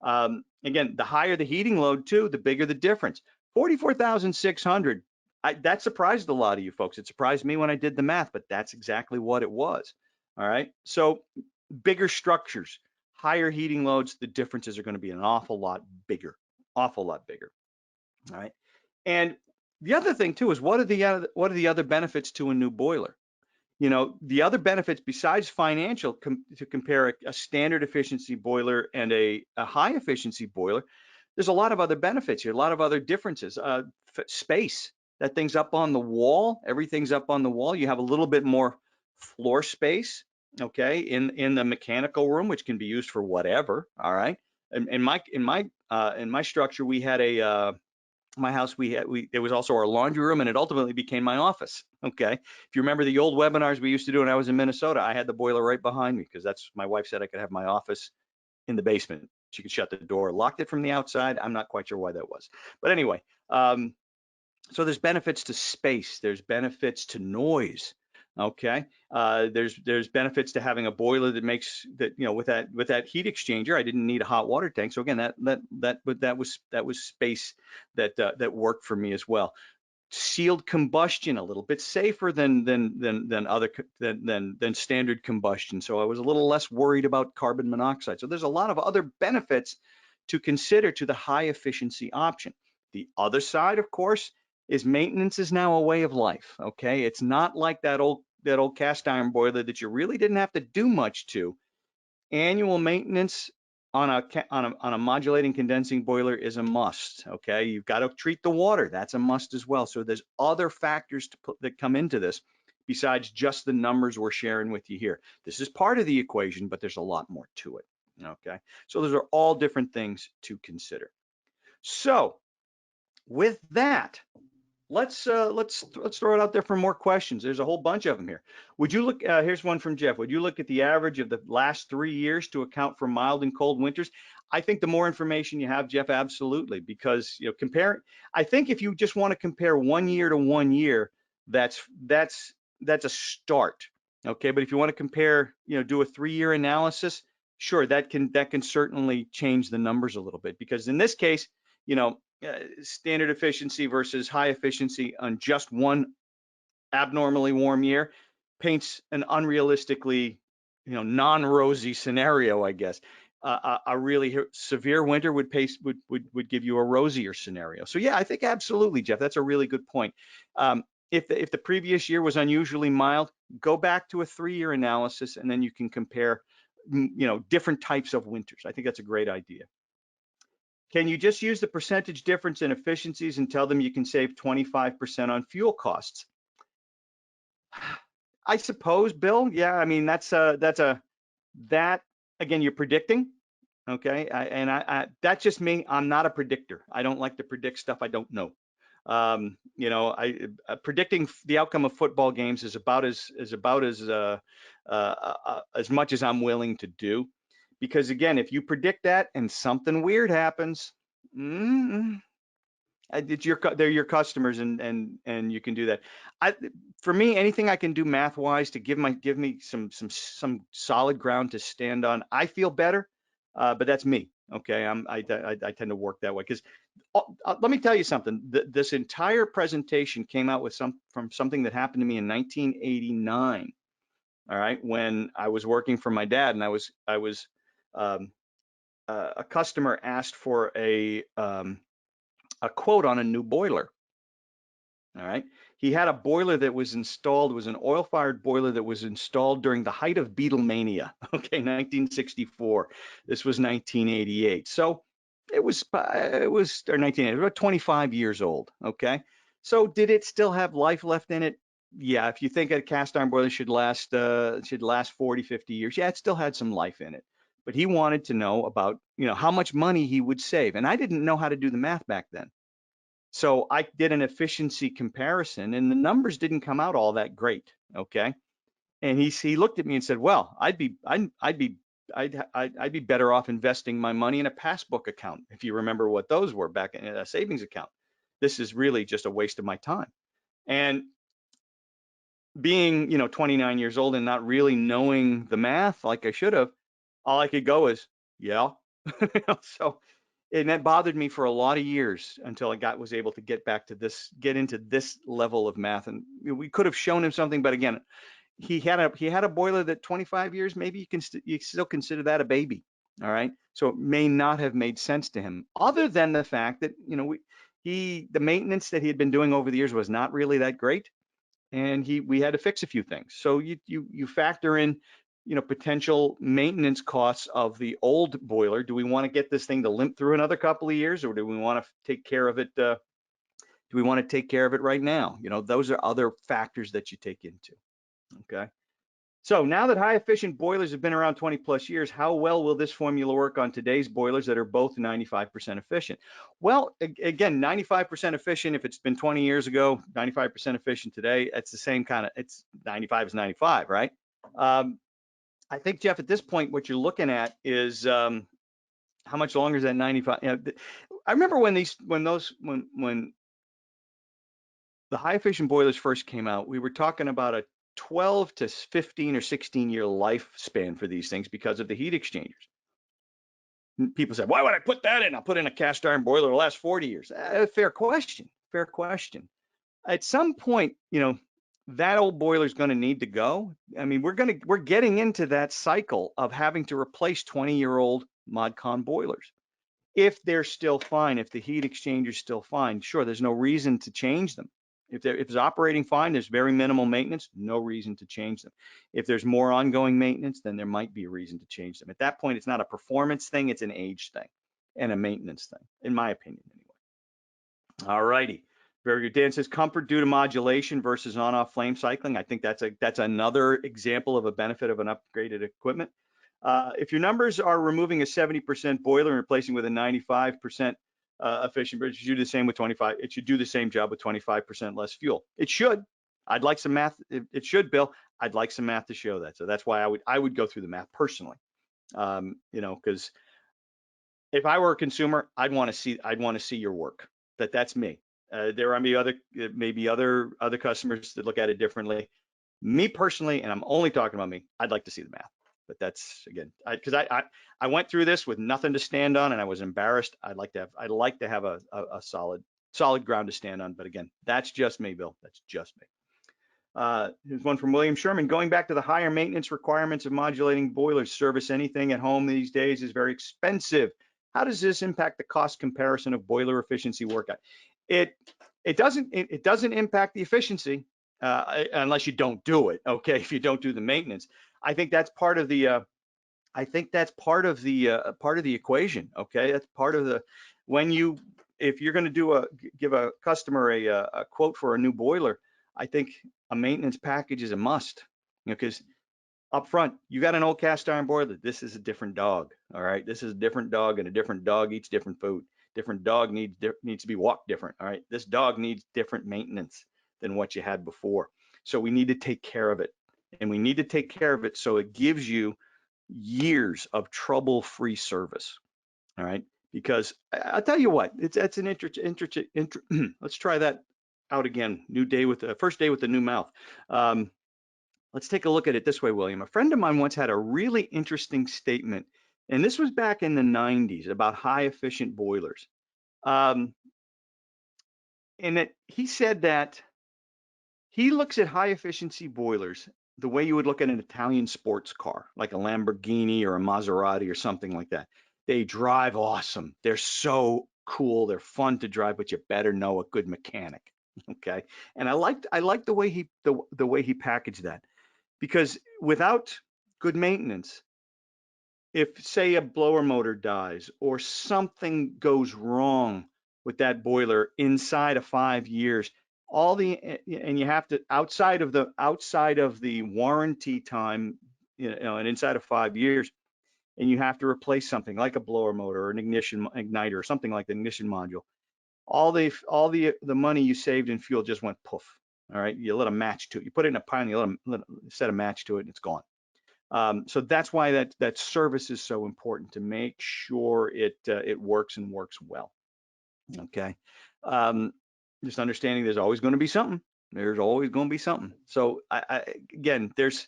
Again, the higher the heating load too, the bigger the difference. 44,600. That surprised a lot of you folks. It surprised me when I did the math, but that's exactly what it was. All right. So bigger structures, higher heating loads, the differences are going to be an awful lot bigger, awful lot bigger. All right. And the other thing too is what are the other benefits to a new boiler? You know, the other benefits besides financial to compare a standard efficiency boiler and a high efficiency boiler, there's a lot of other benefits here, a lot of other differences. Space, that thing's up on the wall, everything's up on the wall. You have a little bit more floor space, okay, in the mechanical room, which can be used for whatever. All right. In my structure, we had my house, it was also our laundry room, and it ultimately became my office. Okay. If you remember the old webinars we used to do when I was in Minnesota, I had the boiler right behind me because that's my wife said I could have my office in the basement. She could shut the door, locked it from the outside. I'm not quite sure why that was. But anyway, so there's benefits to space, there's benefits to noise. Okay, there's benefits to having a boiler that makes that, you know, with that heat exchanger. I didn't need a hot water tank, so again, that was space that worked for me as well. Sealed combustion, a little bit safer than standard combustion, so I was a little less worried about carbon monoxide. So there's a lot of other benefits to consider to the high efficiency option. The other side, of course, is maintenance is now a way of life. Okay, it's not like that old cast iron boiler that you really didn't have to do much to. Annual maintenance on a modulating condensing boiler is a must. Okay, you've got to treat the water. That's a must as well. So there's other factors that come into this besides just the numbers we're sharing with you here. This is part of the equation, but there's a lot more to it. Okay, so those are all different things to consider. So with that, let's throw it out there for more questions. There's a whole bunch of them here. Would you look? Here's one from Jeff. Would you look at the average of the last 3 years to account for mild and cold winters? I think the more information you have, Jeff, absolutely, because you know, compare. I think if you just want to compare 1 year to 1 year, that's a start. Okay, but if you want to compare, you know, do a 3-year analysis, sure, that can certainly change the numbers a little bit, because in this case, you know, standard efficiency versus high efficiency on just one abnormally warm year paints an unrealistically, you know, non-rosy scenario, I guess. A really severe winter would give you a rosier scenario. So yeah, I think absolutely, Jeff, that's a really good point. If the previous year was unusually mild, go back to a 3-year analysis, and then you can compare, you know, different types of winters. I think that's a great idea. Can you just use the percentage difference in efficiencies and tell them you can save 25% on fuel costs? I suppose, Bill. Yeah, I mean, that again, you're predicting. Okay, that's just me. I'm not a predictor. I don't like to predict stuff I don't know. You know, predicting the outcome of football games is about as much as I'm willing to do. Because again, if you predict that and something weird happens, they're your customers, and you can do that. For me, anything I can do math wise to give me some solid ground to stand on, I feel better. But that's me. Okay, I tend to work that way because let me tell you something. This entire presentation came out with from something that happened to me in 1989. All right, when I was working for my dad, and a customer asked for a quote on a new boiler. All right, he had a boiler that was installed. It was an oil-fired boiler that was installed during the height of Beatlemania. Okay, 1964. This was 1988. So it was or 1980. About 25 years old. Okay, so did it still have life left in it? Yeah, if you think a cast iron boiler should last 40, 50 years, yeah, it still had some life in it. But he wanted to know about, you know, how much money he would save, and I didn't know how to do the math back then. So I did an efficiency comparison, and the numbers didn't come out all that great. Okay, and he looked at me and said, "Well, I'd be better off investing my money in a passbook account, if you remember what those were back in a savings account. This is really just a waste of my time." And being, 29 years old and not really knowing the math like I should have, all I could go is, yeah. So, and that bothered me for a lot of years until I was able to get into this level of math. And we could have shown him something, but again, he had a boiler that 25 years, maybe you still consider that a baby. All right. So it may not have made sense to him, other than the fact that, the maintenance that he had been doing over the years was not really that great, and we had to fix a few things. So you factor in, potential maintenance costs of the old boiler. Do we want to get this thing to limp through another couple of years, or do we want to take care of it? Do we want to take care of it right now? Those are other factors that you take into. Okay. So now that high efficient boilers have been around 20 plus years, how well will this formula work on today's boilers that are both 95% efficient? Well, again, 95% efficient, if it's been 20 years ago, 95% efficient today, it's the same kind of, it's 95 is 95, right? I think, Jeff, at this point, what you're looking at is how much longer is that 95? I remember when the high efficient boilers first came out, we were talking about a 12 to 15 or 16-year lifespan for these things because of the heat exchangers. People said, why would I put that in? I'll put in a cast iron boiler to last 40 years. Fair question. Fair question. At some point, that old boiler is going to need to go. I mean, we're getting into that cycle of having to replace 20-year-old ModCon boilers. If they're still fine, if the heat exchanger's still fine, sure, there's no reason to change them. If it's operating fine, there's very minimal maintenance, no reason to change them. If there's more ongoing maintenance, then there might be a reason to change them. At that point, it's not a performance thing, it's an age thing and a maintenance thing, in my opinion, anyway. All righty. Very good. Dan says comfort due to modulation versus on-off flame cycling. I think that's another example of a benefit of an upgraded equipment. If your numbers are removing a 70% boiler and replacing with a 95% efficient, but it should do the same with 25. It should do the same job with 25% less fuel. It should. I'd like some math. It should, Bill. I'd like some math to show that. So that's why I would go through the math personally. Because if I were a consumer, I'd want to see your work. That's me. There may be other customers that look at it differently. Me personally, and I'm only talking about me, I'd like to see the math. But that's, again, because I went through this with nothing to stand on and I was embarrassed. I'd like to have a solid ground to stand on. But again, that's just me, Bill. That's just me. Here's one from William Sherman. Going back to the higher maintenance requirements of modulating boilers, service anything at home these days is very expensive. How does this impact the cost comparison of boiler efficiency workout? It doesn't impact the efficiency unless you don't do it. Okay, if you don't do the maintenance. I think that's part of the equation. Okay, that's part of the if you're going to give a customer a quote for a new boiler, I think a maintenance package is a must. Because up front, you got an old cast iron boiler. This is a different dog. All right, this is a different dog, and a different dog eats different food. Different dog needs to be walked different. All right, this dog needs different maintenance than what you had before. So we need to take care of it. And we need to take care of it so it gives you years of trouble-free service. All right, because I'll tell you what, that's an let's try that out again. First day with the new mouth. Let's take a look at it this way, William. A friend of mine once had a really interesting statement, and this was back in the 90s about high efficient boilers. And that he said that he looks at high efficiency boilers the way you would look at an Italian sports car, like a Lamborghini or a Maserati or something like that. They drive awesome. They're so cool. They're fun to drive, but you better know a good mechanic. Okay. And I liked the way he packaged that, because without good maintenance, if say a blower motor dies or something goes wrong with that boiler inside of 5 years, and you have to outside of the warranty time, and inside of 5 years, and you have to replace something like a blower motor or an ignition igniter or something like the ignition module, all the money you saved in fuel just went poof. All right, you lit a match to it. You put it in a pile, and you set a match to it, and it's gone. So that's why that service is so important, to make sure it works and works well. Okay. Just understanding there's always going to be something. There's always going to be something. So again, there's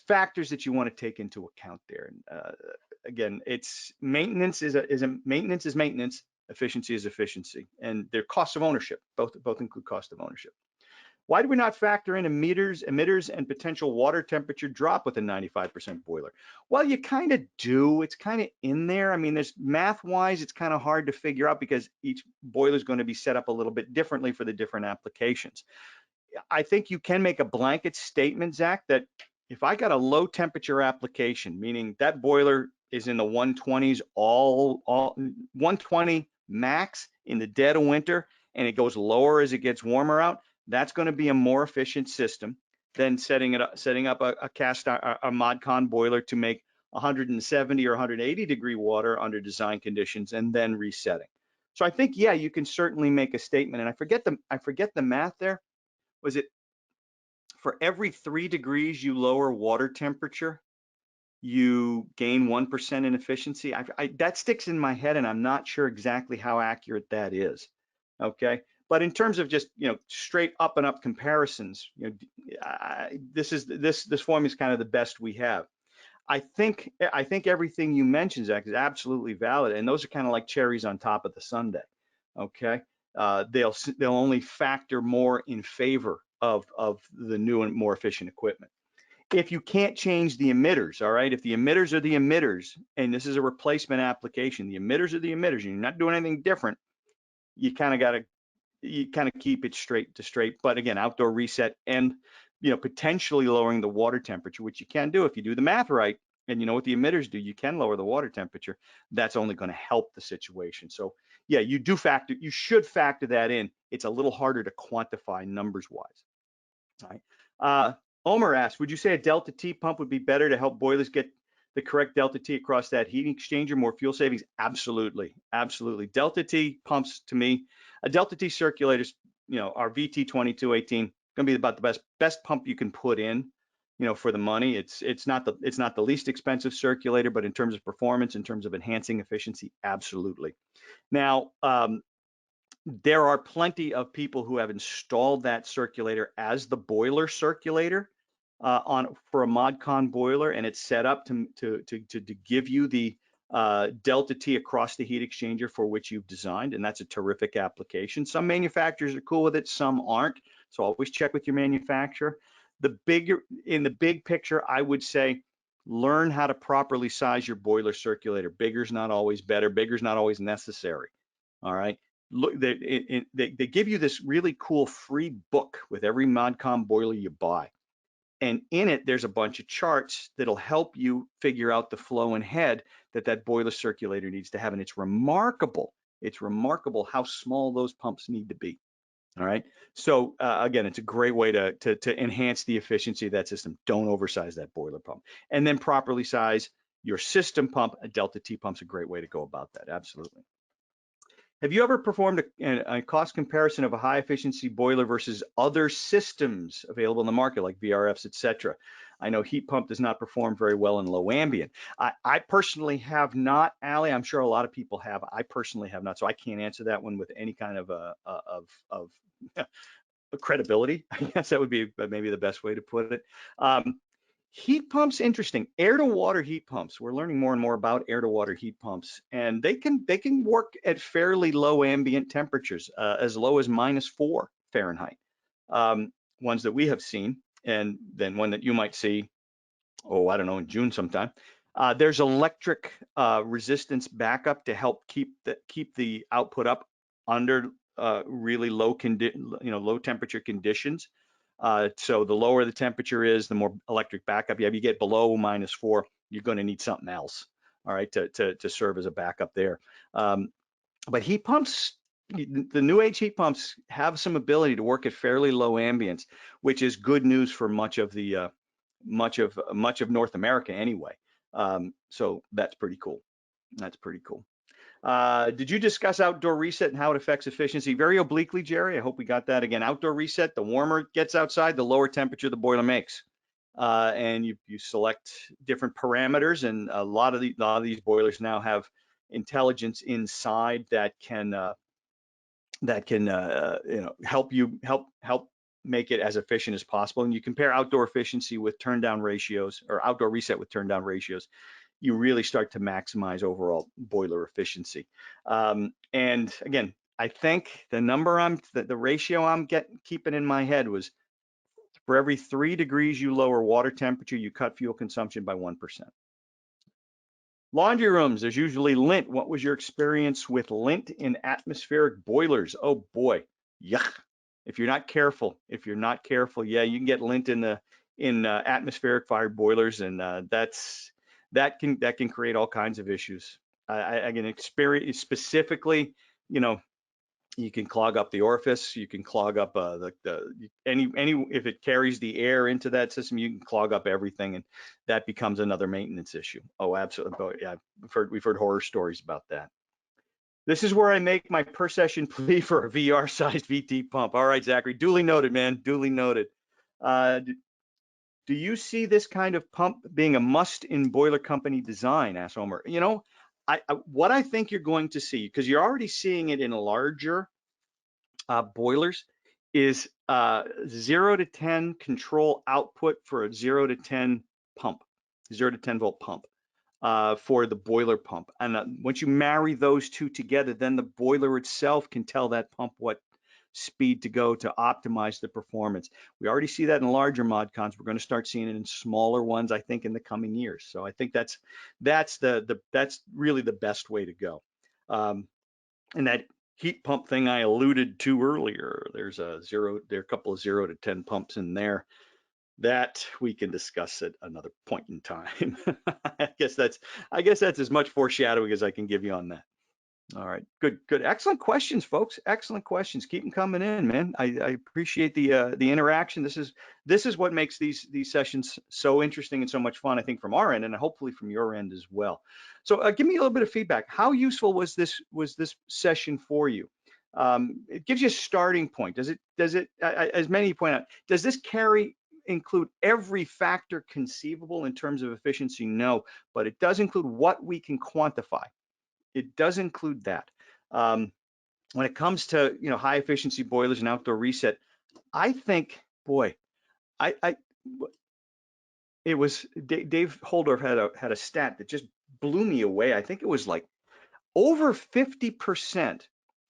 factors that you want to take into account there. And again, it's maintenance is maintenance is maintenance, efficiency is efficiency, and their cost of ownership both include cost of ownership. Why do we not factor in emitters, and potential water temperature drop with a 95% boiler? Well, you kind of do. It's kind of in there. I mean, there's math-wise, it's kind of hard to figure out because each boiler is going to be set up a little bit differently for the different applications. I think you can make a blanket statement, Zach, that if I got a low temperature application, meaning that boiler is in the 120s, all 120 max in the dead of winter, and it goes lower as it gets warmer out, that's going to be a more efficient system than setting up a ModCon boiler to make 170 or 180 degree water under design conditions and then resetting. So I think, yeah, you can certainly make a statement. And I forget the math there. Was it for every 3 degrees you lower water temperature, you gain 1% in efficiency? That sticks in my head, and I'm not sure exactly how accurate that is. Okay, but in terms of just straight up and up comparisons, this form is kind of the best we have. I think everything you mentioned, Zach, is absolutely valid, and those are kind of like cherries on top of the sundae. Okay, they'll only factor more in favor of the new and more efficient equipment. If you can't change the emitters, all right, if the emitters are the emitters, and this is a replacement application, the emitters are the emitters, and you're not doing anything different, you kind of keep it straight to straight. But again, outdoor reset and potentially lowering the water temperature, which you can do if you do the math right, and you know what the emitters do, you can lower the water temperature. That's only going to help the situation. So yeah, you should factor that in. It's a little harder to quantify numbers wise. All right. Omer asks, would you say a delta T pump would be better to help boilers get the correct delta T across that heat exchanger, more fuel savings? Absolutely, absolutely. Delta T pumps, to me, a delta T circulators, our VT2218, going to be about the best pump you can put in, for the money. It's not the least expensive circulator, but in terms of performance, in terms of enhancing efficiency, absolutely. Now, there are plenty of people who have installed that circulator as the boiler circulator for a ModCon boiler, and it's set up to give you the delta T across the heat exchanger for which you've designed, and that's a terrific application. Some manufacturers are cool with it, some aren't. So always check with your manufacturer. In the big picture, I would say learn how to properly size your boiler circulator. Bigger's not always better. Bigger's not always necessary. All right. Look, they give you this really cool free book with every ModCon boiler you buy. And in it, there's a bunch of charts that'll help you figure out the flow and head that boiler circulator needs to have. And it's remarkable. It's remarkable how small those pumps need to be. All right. So again, it's a great way to enhance the efficiency of that system. Don't oversize that boiler pump. And then properly size your system pump. A delta T pump's a great way to go about that. Absolutely. Have you ever performed a cost comparison of a high efficiency boiler versus other systems available in the market like VRFs, et cetera? I know heat pump does not perform very well in low ambient. I personally have not, Allie. I'm sure a lot of people have. I personally have not, so I can't answer that one with any kind of credibility. I guess that would be maybe the best way to put it. Heat pumps, interesting. Air to water heat pumps. We're learning more and more about air to water heat pumps, and they can work at fairly low ambient temperatures, as low as -4 Fahrenheit. Ones that we have seen, and then one that you might see, I don't know, in June sometime. There's electric resistance backup to help keep the output up under really low temperature conditions. So the lower the temperature is, the more electric backup you have. You get below -4, you're going to need something else, all right, to serve as a backup there. But heat pumps, the new age heat pumps have some ability to work at fairly low ambience, which is good news for much of North America anyway. So that's pretty cool. That's pretty cool. Did you discuss outdoor reset and how it affects efficiency? Very obliquely, Jerry. I hope we got that. Again, outdoor reset, the warmer it gets outside, the lower temperature the boiler makes. And you select different parameters, and a lot of these boilers now have intelligence inside that can that can help make it as efficient as possible. And you compare outdoor efficiency with turn down ratios, or outdoor reset with turn down ratios, you really start to maximize overall boiler efficiency. And again, I think the number the ratio I'm keeping in my head was, for every 3 degrees you lower water temperature, you cut fuel consumption by 1%. Laundry rooms, there's usually lint. What was your experience with lint in atmospheric boilers? Oh boy, yuck. If you're not careful, yeah, you can get lint in atmospheric fired boilers, and that can create all kinds of issues. I can experience specifically, you know, you can clog up the orifice, you can clog up any if it carries the air into that system, you can clog up everything, and that becomes another maintenance issue. Oh, absolutely. Oh, yeah, we've heard horror stories about that. This is where I make my per session plea for a VR sized VT pump. All right, Zachary, duly noted, man, duly noted. Do you see this kind of pump being a must in boiler company design? Asked Homer. You know, what I think you're going to see, because you're already seeing it in larger boilers, is 0 to 10 control output for a 0 to 10 pump, 0 to 10 volt pump for the boiler pump. And once you marry those two together, then the boiler itself can tell that pump what speed to go to optimize the performance. We already see that in larger mod cons. We're going to start seeing it in smaller ones, I think, in the coming years. So I think that's really the best way to go. And that heat pump thing I alluded to earlier, there are a couple of 0 to 10 pumps in there that we can discuss at another point in time. I guess that's as much foreshadowing as I can give you on that. All right, good. Excellent questions, folks. Excellent questions. Keep them coming in, man. I appreciate the interaction. This is what makes these sessions so interesting and so much fun, I think, from our end, and hopefully from your end as well. So give me a little bit of feedback. How useful was this session for you? It gives you a starting point. Does it as many point out, does this include every factor conceivable in terms of efficiency? No, but it does include what we can quantify. It does include that. When it comes to high efficiency boilers and outdoor reset, I think, boy, it was Dave Holdorf had a stat that just blew me away. I think it was like over 50%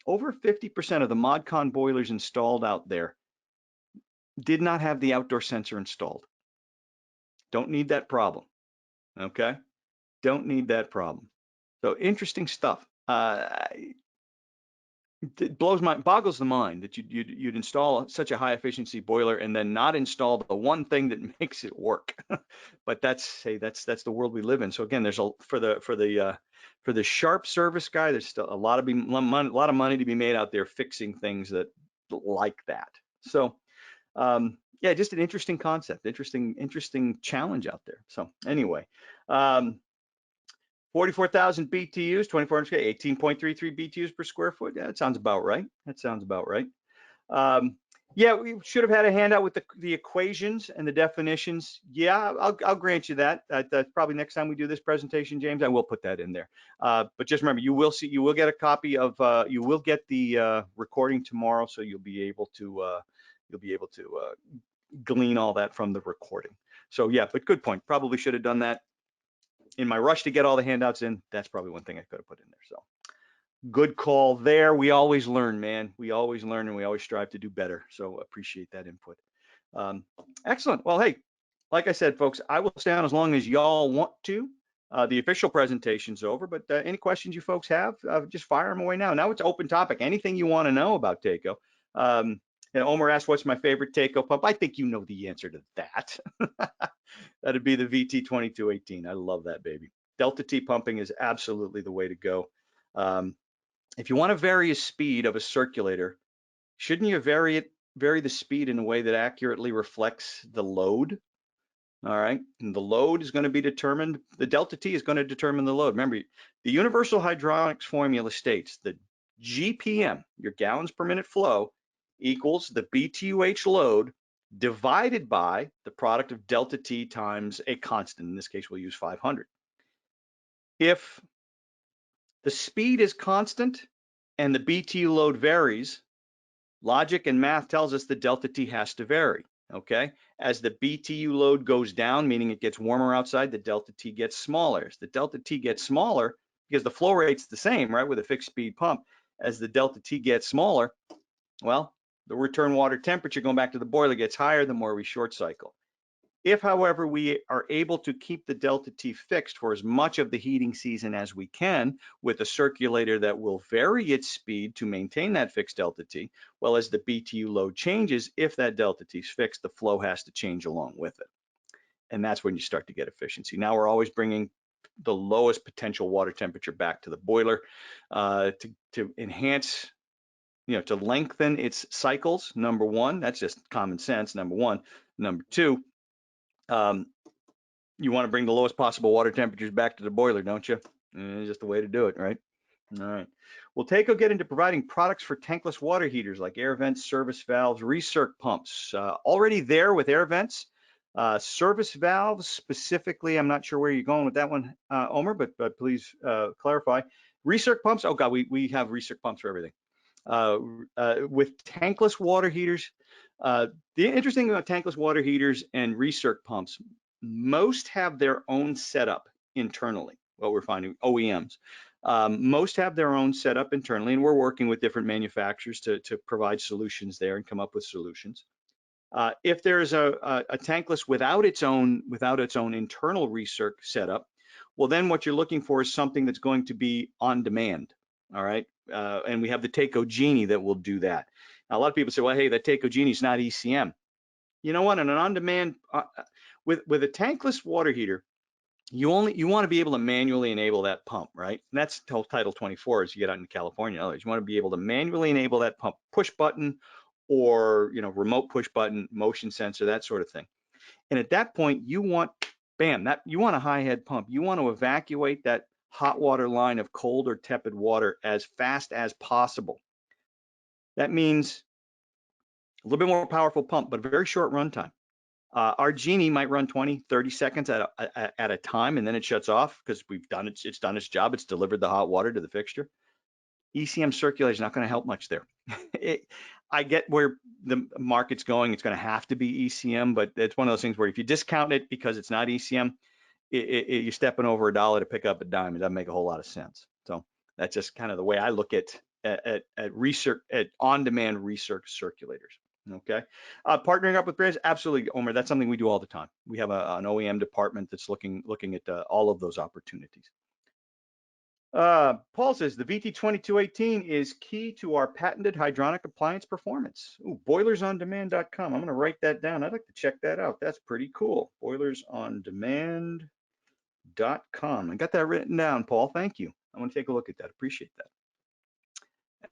of the ModCon boilers installed out there did not have the outdoor sensor installed. Don't need that problem. Okay, don't need that problem. So interesting stuff. It boggles the mind that you'd install such a high efficiency boiler and then not install the one thing that makes it work. But that's the world we live in. So again, there's for the sharp service guy, there's still a lot of money to be made out there fixing things like that. So yeah, just an interesting concept, interesting challenge out there. So anyway, 44,000 BTUs, 2400, 18.33 BTUs per square foot. Yeah, that sounds about right. Yeah, we should have had a handout with the equations and the definitions. Yeah, I'll grant you that. That's probably next time we do this presentation, James, I will put that in there. But just remember, you will get a copy of, you will get the recording tomorrow, so you'll be able to glean all that from the recording. So yeah, but good point. Probably should have done that. In my rush to get all the handouts in, that's probably one thing I could have put in there. So good call there. We always learn, man. We always learn, and we always strive to do better. So appreciate that input. Excellent. Well, hey, like I said, folks, I will stay on as long as y'all want to. The official presentation's over, but any questions you folks have, just fire them away now. Now it's open topic. Anything you want to know about Taco. And Omer asked, what's my favorite Taco pump? I think you know the answer to that. That'd be the VT2218. I love that baby. Delta T pumping is absolutely the way to go. If you want to vary a speed of a circulator, shouldn't you vary the speed in a way that accurately reflects the load? All right, and the load is going to be determined. The delta T is going to determine the load. Remember, the universal hydronics formula states that GPM, your gallons per minute flow, equals the BTUH load divided by the product of delta T times a constant. In this case, we'll use 500. If the speed is constant and the BTU load varies, logic and math tells us the delta T has to vary, okay? As the BTU load goes down, meaning it gets warmer outside, the delta T gets smaller. As the delta T gets smaller, because the flow rate's the same, right, with a fixed speed pump, as the delta T gets smaller, well, the return water temperature going back to the boiler gets higher the more we short cycle. If, however, we are able to keep the delta T fixed for as much of the heating season as we can with a circulator that will vary its speed to maintain that fixed delta T, well, as the BTU load changes, if that delta T is fixed, the flow has to change along with it. And that's when you start to get efficiency. Now we're always bringing the lowest potential water temperature back to the boiler to enhance, to lengthen its cycles, number one. That's just common sense, number one. Number two, you want to bring the lowest possible water temperatures back to the boiler, don't you? It's just the way to do it, right? All right. Will TACO get into providing products for tankless water heaters like air vents, service valves, recirc pumps? Already there with air vents. Service valves specifically, I'm not sure where you're going with that one, Omer, but please clarify. Recirc pumps, oh God, we have recirc pumps for everything. With tankless water heaters, the interesting thing about tankless water heaters and recirc pumps, most have their own setup internally. What we're finding, OEMs, most have their own setup internally, and we're working with different manufacturers to provide solutions there and come up with solutions. If there's a tankless without its own internal recirc setup, well, then what you're looking for is something that's going to be on demand. All right, and we have the TACO Genie that will do that. Now, a lot of people say, well, hey, that TACO Genie is not ECM. You know what? On an on-demand, with a tankless water heater, you want to be able to manually enable that pump, right? And that's Title 24 as you get out in California. Otherwise, you want to be able to manually enable that pump, push button, or remote push button, motion sensor, that sort of thing. And at that point, you want, bam, you want a high head pump. You want to evacuate that hot water line of cold or tepid water as fast as possible. That means a little bit more powerful pump, but a very short runtime. Our Genie might run 20, 30 seconds at a time, and then it shuts off because it's done its job. It's delivered the hot water to the fixture. ECM circulation is not going to help much there. I get where the market's going. It's going to have to be ECM, but it's one of those things where if you discount it because it's not ECM, you're stepping over $1 to pick up a dime. It doesn't make a whole lot of sense. So that's just kind of the way I look at on-demand recirc circulators. Okay, partnering up with brands, absolutely, Omer. That's something we do all the time. We have an OEM department that's looking at all of those opportunities. Paul says the VT2218 is key to our patented hydronic appliance performance. Ooh, boilersondemand.com. I'm going to write that down. I'd like to check that out. That's pretty cool. Boilersondemand.com. I got that written down, Paul. Thank you. I want to take a look at that. Appreciate that.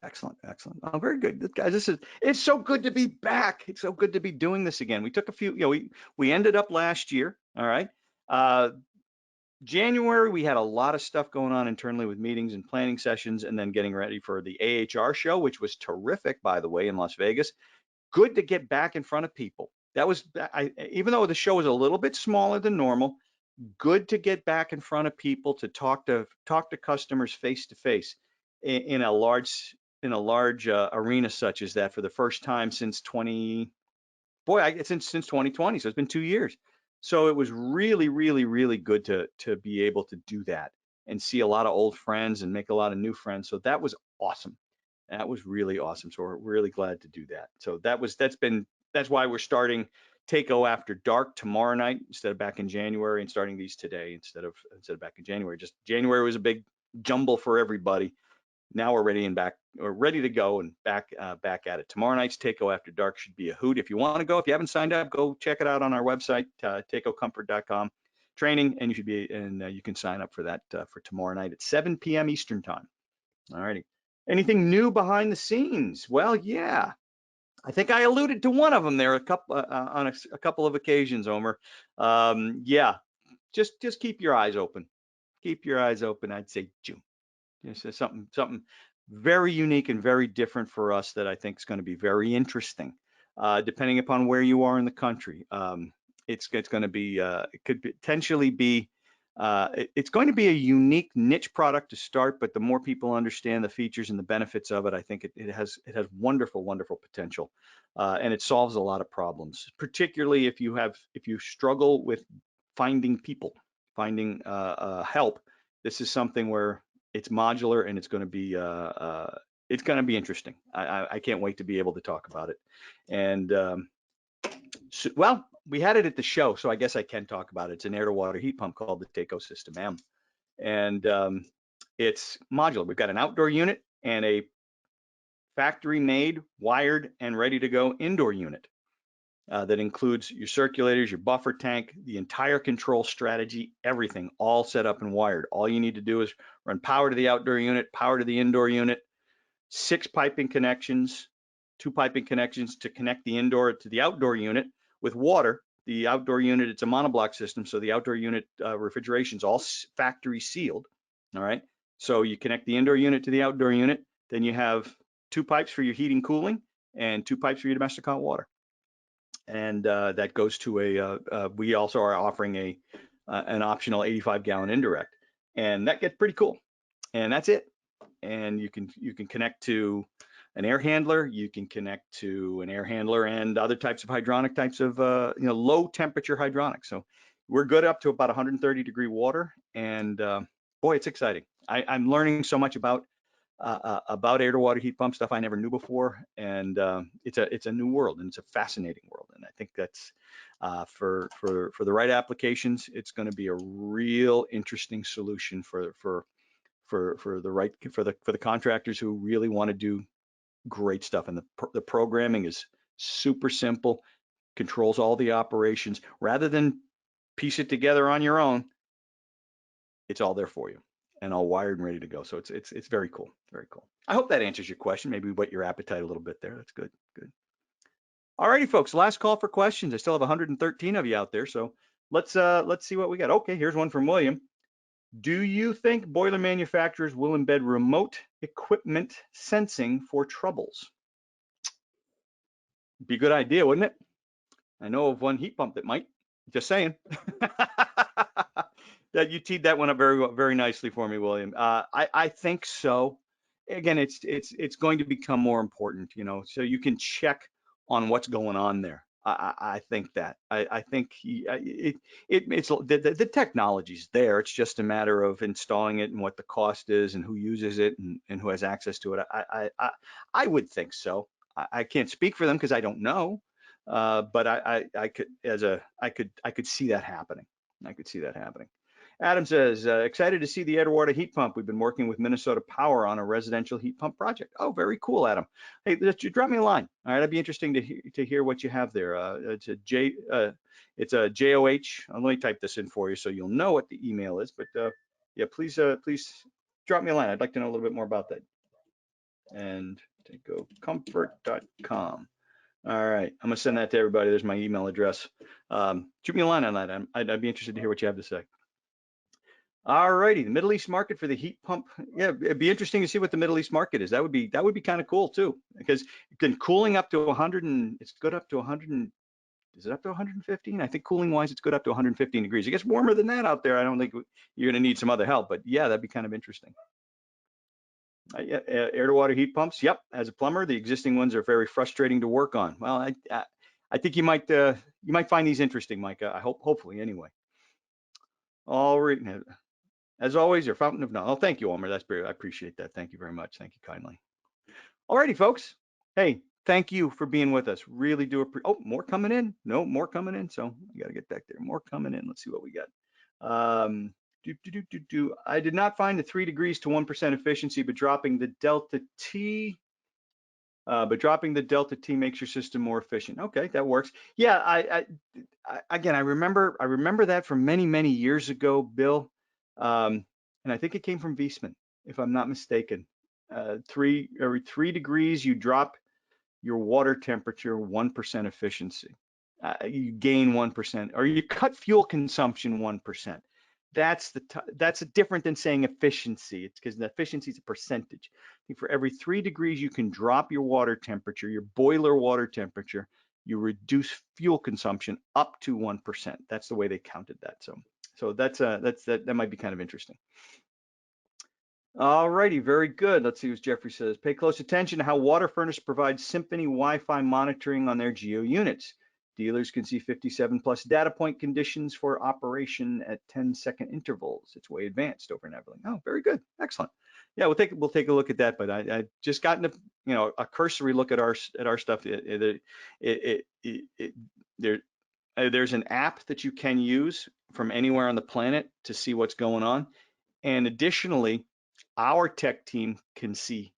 Excellent, excellent. Oh, very good, guys. It's so good to be back. It's so good to be doing this again. We took a few, we ended up last year. All right. January, we had a lot of stuff going on internally with meetings and planning sessions, and then getting ready for the AHR show, which was terrific, by the way, in Las Vegas. Good to get back in front of people. That was, even though the show was a little bit smaller than normal, good to get back in front of people to talk to customers face to face in a large arena such as that for the first time since 2020. So it's been 2 years. So it was really, really, really good to be able to do that and see a lot of old friends and make a lot of new friends. So that was awesome. That was really awesome. So we're really glad to do that. So that's why we're starting TACO After Dark tomorrow night instead of back in January, and starting these today instead of back in January. Just January was a big jumble for everybody. Now we're ready to go and back at it. Tomorrow night's TACO After Dark should be a hoot. If you want to go, if you haven't signed up, go check it out on our website, tacocomfort.com training, and you can sign up for that for tomorrow night at 7 p.m. Eastern time. All righty. Anything new behind the scenes? Well, yeah. I think I alluded to one of them there on a couple of occasions, Omer. Yeah, just keep your eyes open. Keep your eyes open. I'd say June. It's something very unique and very different for us that I think is going to be very interesting, depending upon where you are in the country. It's going to be it could potentially be It's going to be a unique niche product to start, but the more people understand the features and the benefits of it, I think it has wonderful, wonderful potential, and it solves a lot of problems, particularly if you struggle with finding people, finding help. This is something where it's modular and it's going to be interesting. I can't wait to be able to talk about it. And so, well, we had it at the show, so I guess I can talk about it. It's an air-to-water heat pump called the Taco System M, and it's modular. We've got an outdoor unit and a factory-made, wired, and ready-to-go indoor unit that includes your circulators, your buffer tank, the entire control strategy, everything, all set up and wired. All you need to do is run power to the outdoor unit, power to the indoor unit, 6 piping connections, 2 piping connections to connect the indoor to the outdoor unit with water. The outdoor unit, it's a monoblock system, so the outdoor unit refrigeration is all factory sealed. All right, so you connect the indoor unit to the outdoor unit, then you have 2 pipes for your heating, cooling, and 2 pipes for your domestic hot water. And that goes to we also are offering an optional 85-gallon indirect, and that gets pretty cool. And that's it. And you can connect to an air handler, you can connect to an air handler and other types of hydronic types of low temperature hydronics. So we're good up to about 130 degree water, and boy, it's exciting. I'm learning so much about air to water heat pump stuff I never knew before, and it's a new world, and it's a fascinating world. And I think that's for the right applications, it's going to be a real interesting solution for the contractors who really want to do great stuff. And the programming is super simple, controls all the operations. Rather than piece it together on your own, it's all there for you and all wired and ready to go. So it's very cool, very cool. I hope that answers your question. Maybe whet your appetite a little bit there. That's good, good. All righty, folks, last call for questions. I still have 113 of you out there, so let's see what we got. Okay, here's one from William. Do you think boiler manufacturers will embed remote equipment sensing for troubles? Be a good idea, wouldn't it? I know of one heat pump that might. Just saying. That you teed that one up very, very nicely for me, William. I think so. Again, it's going to become more important, so you can check on what's going on there. I think that. I think it's the technology's there. It's just a matter of installing it and what the cost is and who uses it and who has access to it. I would think so. I can't speak for them because I don't know, but I could see that happening. I could see that happening. Adam says, excited to see the air-to-water heat pump. We've been working with Minnesota Power on a residential heat pump project. Oh, very cool, Adam. Hey, drop me a line. All right, it'd be interesting to hear what you have there. It's a JOH. Let me type this in for you so you'll know what the email is. But yeah, please drop me a line. I'd like to know a little bit more about that. And TakeGoComfort.com. All right, I'm gonna send that to everybody. There's my email address. Shoot me a line on that. I'd be interested to hear what you have to say. All righty, the Middle East market for the heat pump. Yeah, it'd be interesting to see what the Middle East market is. That would be kind of cool too, because then cooling up to 100 and it's good up to 100 and is it up to 115? I think cooling wise, it's good up to 115 degrees. It gets warmer than that out there. I don't think you're going to need some other help, but yeah, that'd be kind of interesting. Yeah, air to water heat pumps. Yep, as a plumber, the existing ones are very frustrating to work on. Well, I think you might find these interesting, Micah. I hopefully anyway. All right. As always, your fountain of knowledge. Oh, thank you, Omer. That's great. I appreciate that. Thank you very much. Thank you kindly. All righty, folks. Hey, thank you for being with us. Really do appreciate. Oh, more coming in. No, more coming in. So I got to get back there. More coming in. Let's see what we got. I did not find the 3 degrees to 1% efficiency, but dropping the delta T. Makes your system more efficient. Okay, that works. Yeah, again, I remember that from many years ago, Bill. And I think it came from Viessmann, if I'm not mistaken. Every 3 degrees, you drop your water temperature 1% efficiency. You gain 1%, or you cut fuel consumption 1%. That's different than saying efficiency. It's because the efficiency is a percentage. I think for every 3 degrees, you can drop your water temperature, your boiler water temperature. you reduce fuel consumption up to 1%. That's the way they counted that. So that might be kind of interesting. All righty, very good. Let's see what Jeffrey says. Pay close attention to how Water Furnace provides Symphony Wi-Fi monitoring on their Geo units. Dealers can see 57 plus data point conditions for operation at 10-second intervals. It's way advanced over in Everling. Oh, very good, excellent. Yeah, we'll take a look at that. But I just gotten a cursory look at our stuff. There's an app that you can use from anywhere on the planet to see what's going on, and additionally, our tech team can see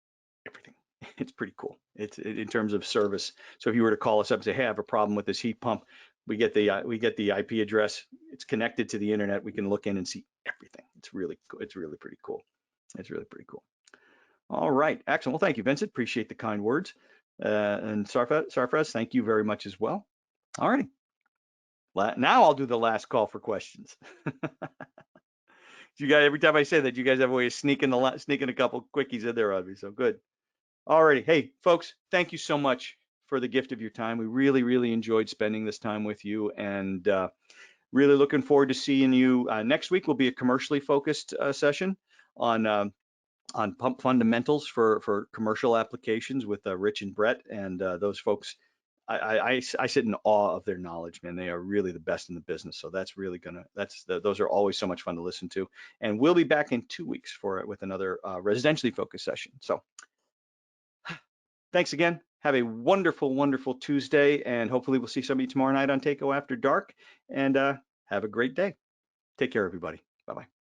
everything. It's pretty cool. It's in terms of service. So if you were to call us up and say, "Hey, I have a problem with this heat pump," we get the IP address. It's connected to the internet. We can look in and see everything. It's really cool. It's really pretty cool. It's really pretty cool. All right, excellent. Well, thank you, Vincent. Appreciate the kind words. And Sarfraz, thank you very much as well. All righty. Now I'll do the last call for questions. You guys, every time I say that, you guys have a way of sneaking a couple quickies in there on me. So good. Alrighty, hey folks, thank you so much for the gift of your time. We really, really enjoyed spending this time with you, and really looking forward to seeing you next week. Will be a commercially focused session on pump fundamentals for commercial applications with Rich and Brett, and those folks. I sit in awe of their knowledge, man. They are really the best in the business. So that's really those are always so much fun to listen to. And we'll be back in 2 weeks with another residentially focused session. So thanks again. Have a wonderful, wonderful Tuesday, and hopefully we'll see somebody tomorrow night on Takeo After Dark. And have a great day. Take care, everybody. Bye-bye.